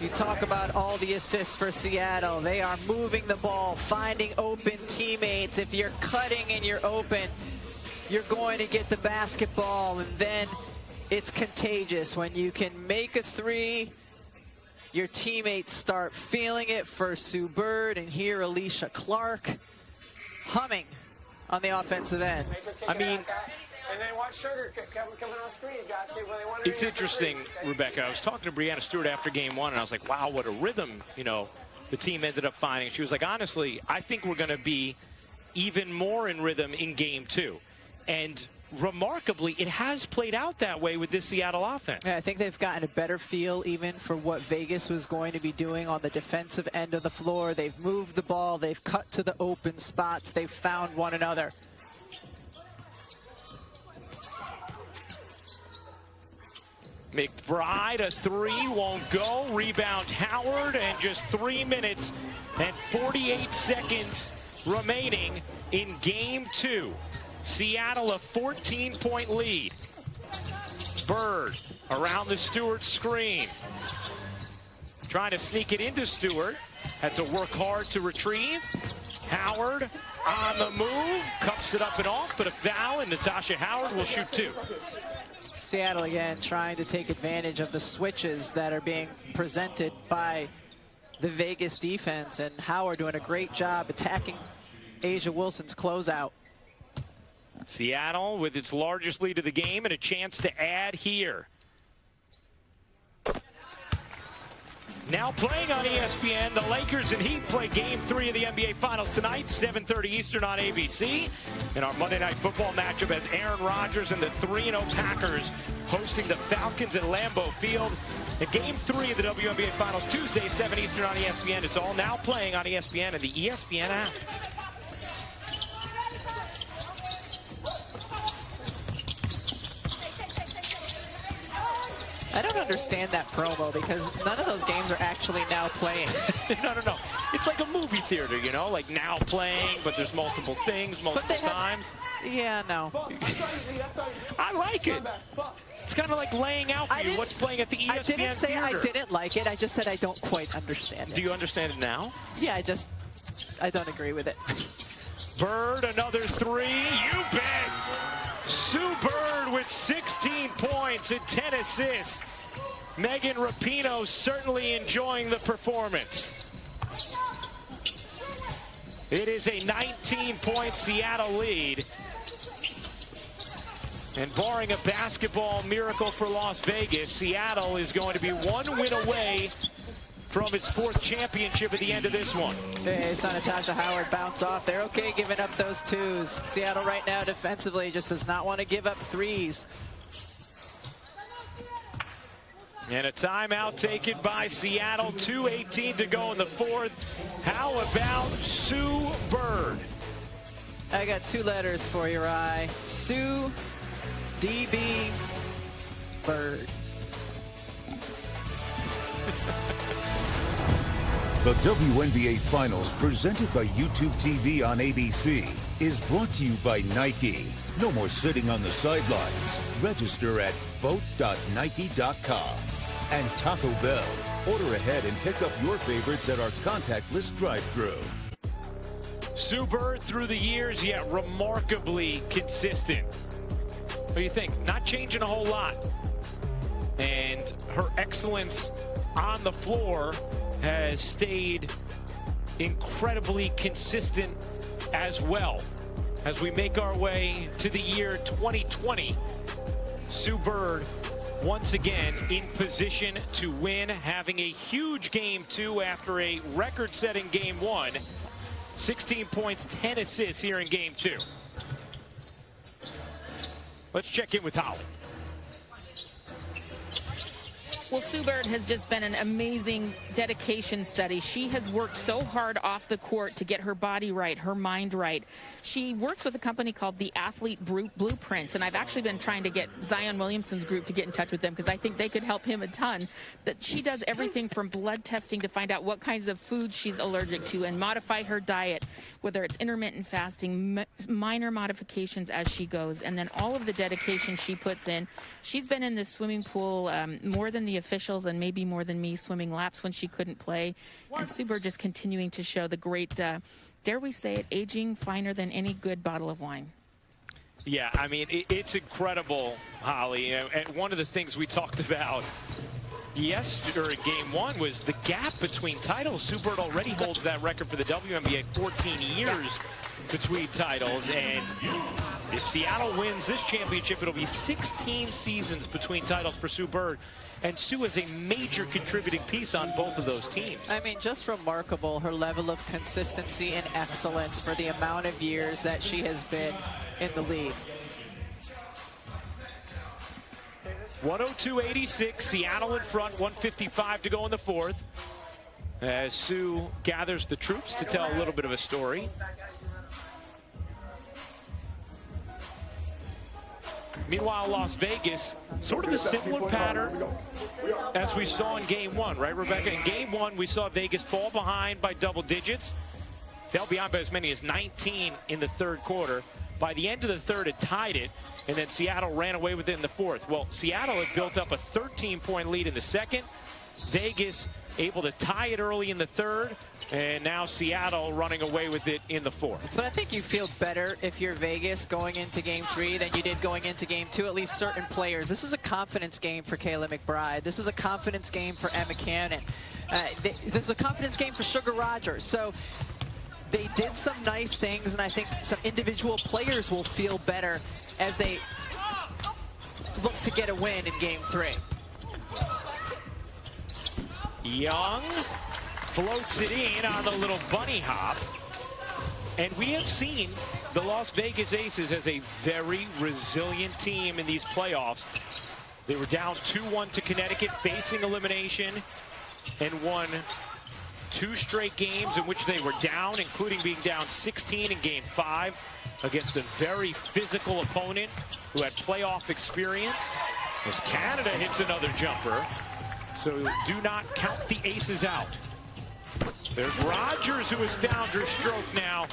Speaker 2: You talk about all the assists for Seattle. They are moving the ball, finding open teammates. If you're cutting and you're open, you're going to get the basketball, and then it's contagious. When you can make a 3, your teammates start feeling it. For Sue Bird, and here Alicia Clark humming on the offensive end.
Speaker 1: I mean,
Speaker 10: and then watch Sugar coming on screens, guys. See where they want to.
Speaker 1: It's interesting, Rebecca. I was talking to Brianna Stewart after game 1, and I was like, wow, what a rhythm, the team ended up finding. She was like, honestly, I think we're going to be even more in rhythm in game 2. And remarkably, it has played out that way with this Seattle offense.
Speaker 2: Yeah, I think they've gotten a better feel even for what Vegas was going to be doing on the defensive end of the floor. They've moved the ball. They've cut to the open spots. They've found one another.
Speaker 1: McBride, a 3, won't go. Rebound Howard, and just 3 minutes and 48 seconds remaining in game 2. Seattle a 14-point lead. Bird around the Stewart screen. Trying to sneak it into Stewart. Had to work hard to retrieve. Howard on the move. Cups it up and off, but a foul, and Natasha Howard will shoot 2.
Speaker 2: Seattle again trying to take advantage of the switches that are being presented by the Vegas defense, and Howard doing a great job attacking A'ja Wilson's closeout.
Speaker 1: Seattle with its largest lead of the game and a chance to add here. Now playing on ESPN, the Lakers and Heat play game 3 of the NBA Finals tonight, 7:30 Eastern on ABC. And our Monday Night Football matchup has Aaron Rodgers and the 3-0 Packers hosting the Falcons at Lambeau Field. And game 3 of the WNBA Finals Tuesday, 7 Eastern on ESPN. It's all now playing on ESPN and the ESPN app.
Speaker 2: I don't understand that promo because none of those games are actually now playing.
Speaker 1: No. It's like a movie theater, you know, like now playing, but there's multiple things, multiple times.
Speaker 2: Yeah, no.
Speaker 1: I like it. It's kind of like laying out for you what's playing at the ESPN
Speaker 2: I didn't say
Speaker 1: theater.
Speaker 2: I didn't like it. I just said I don't quite understand it.
Speaker 1: Do you understand it now?
Speaker 2: Yeah, I don't agree with it.
Speaker 1: Bird, another three. You bet. Sue Bird with 16 points and 10 assists. Megan Rapinoe certainly enjoying the performance. It is a 19-point Seattle lead. And barring a basketball miracle for Las Vegas, Seattle is going to be one win away from its 4th championship at the end of this one.
Speaker 2: Hey, saw Natasha Howard bounce off. They're okay giving up those twos. Seattle right now defensively just does not want to give up threes.
Speaker 1: And a timeout taken by Seattle. 2:18 to go in the 4th. How about Sue Bird?
Speaker 2: I got 2 letters for you, Rye. Sue DB Bird.
Speaker 3: The WNBA Finals, presented by YouTube TV on ABC, is brought to you by Nike. No more sitting on the sidelines. Register at vote.nike.com. And Taco Bell. Order ahead and pick up your favorites at our contactless drive-thru.
Speaker 1: Sue Bird through the years, yet remarkably consistent. What do you think? Not changing a whole lot. And her excellence on the floor has stayed incredibly consistent as well. As we make our way to the year 2020, Sue Bird once again in position to win, having a huge Game 2 after a record-setting Game 1. 16 points, 10 assists here in Game 2. Let's check in with Holly.
Speaker 6: Well, Sue Bird has just been an amazing dedication study. She has worked so hard off the court to get her body right, her mind right. She works with a company called the Athlete Blueprint, and I've actually been trying to get Zion Williamson's group to get in touch with them because I think they could help him a ton. That she does everything from blood testing to find out what kinds of foods she's allergic to and modify her diet, whether it's intermittent fasting, minor modifications as she goes, and then all of the dedication she puts in. She's been in this swimming pool more than the officials and maybe more than me swimming laps when she couldn't play. And Sue Bird just continuing to show the great, dare we say it, aging finer than any good bottle of wine.
Speaker 1: Yeah, I mean, it's incredible, Holly. And one of the things we talked about yesterday in Game 1 was the gap between titles. Sue Bird already holds that record for the WNBA, 14 years between titles. And if Seattle wins this championship, it'll be 16 seasons between titles for Sue Bird. And Sue is a major contributing piece on both of those teams.
Speaker 2: I mean, just remarkable, her level of consistency and excellence for the amount of years that she has been in the league.
Speaker 1: 102-86, Seattle in front, 1:55 to go in the 4th. As Sue gathers the troops to tell a little bit of a story. Meanwhile, Las Vegas, sort of a similar pattern as we saw in Game 1, right, Rebecca? In Game 1, we saw Vegas fall behind by double digits. Fell behind by as many as 19 in the 3rd quarter. By the end of the 3rd, it tied it, and then Seattle ran away with it in the 4th. Well, Seattle had built up a 13-point lead in the 2nd. Vegas able to tie it early in the 3rd, and now Seattle running away with it in the 4th.
Speaker 2: But I think you feel better if you're Vegas going into Game 3 than you did going into Game 2, at least certain players. This was a confidence game for Kayla McBride. This was a confidence game for Emma Cannon. This was a confidence game for Sugar Rogers. So they did some nice things, and I think some individual players will feel better as they look to get a win in Game 3.
Speaker 1: Young floats it in on the little bunny hop. And we have seen the Las Vegas Aces as a very resilient team in these playoffs. They were down 2-1 to Connecticut, facing elimination, and won 2 straight games in which they were down, including being down 16 in Game 5 against a very physical opponent who had playoff experience. As Canada hits another jumper. So do not count the aces out. There's Rogers, who has found her stroke now.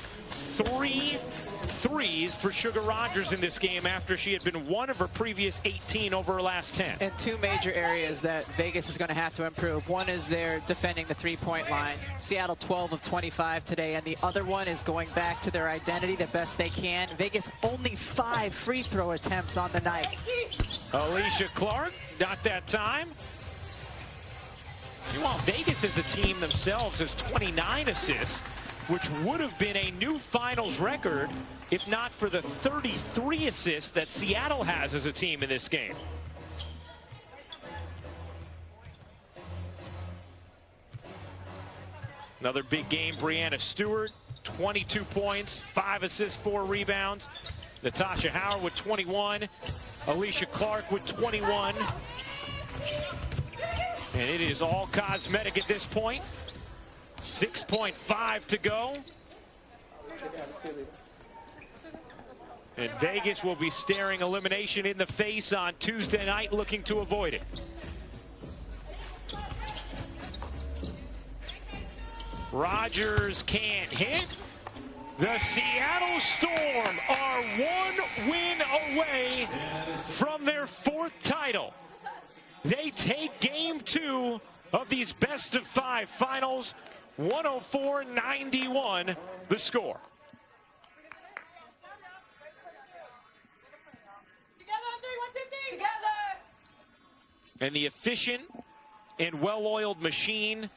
Speaker 1: 3 threes for Sugar Rogers in this game after she had been one of her previous 18 over her last 10.
Speaker 2: And 2 major areas that Vegas is going to have to improve. One is they're defending the 3-point line. Seattle 12 of 25 today, and the other one is going back to their identity the best they can. Vegas only 5 free throw attempts on the night.
Speaker 1: Alicia Clark, not that time. Meanwhile, Vegas as a team themselves has 29 assists, which would have been a new finals record if not for the 33 assists that Seattle has as a team in this game. Another big game, Brianna Stewart, 22 points, 5 assists, 4 rebounds. Natasha Howard with 21. Alicia Clark with 21. And it is all cosmetic at this point. 6.5 to go. And Vegas will be staring elimination in the face on Tuesday night, looking to avoid it. Rogers can't hit. The Seattle Storm are 1 win away from their 4th title. They take game 2 of these best-of-5 finals. 104-91 the score. And the efficient and well-oiled machine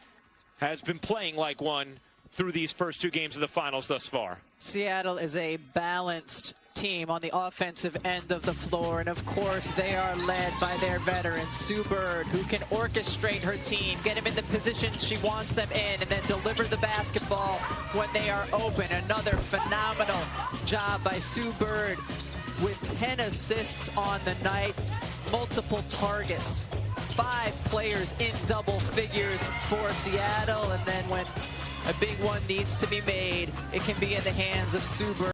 Speaker 1: has been playing like one through these first 2 games of the finals thus far.
Speaker 2: Seattle is a balanced team on the offensive end of the floor, and of course they are led by their veteran Sue Bird, who can orchestrate her team, get them in the position she wants them in, and then deliver the basketball when they are open. Another phenomenal job by Sue Bird with 10 assists on the night, multiple targets, 5 players in double figures for Seattle, and then when a big one needs to be made, it can be in the hands of Sue Bird.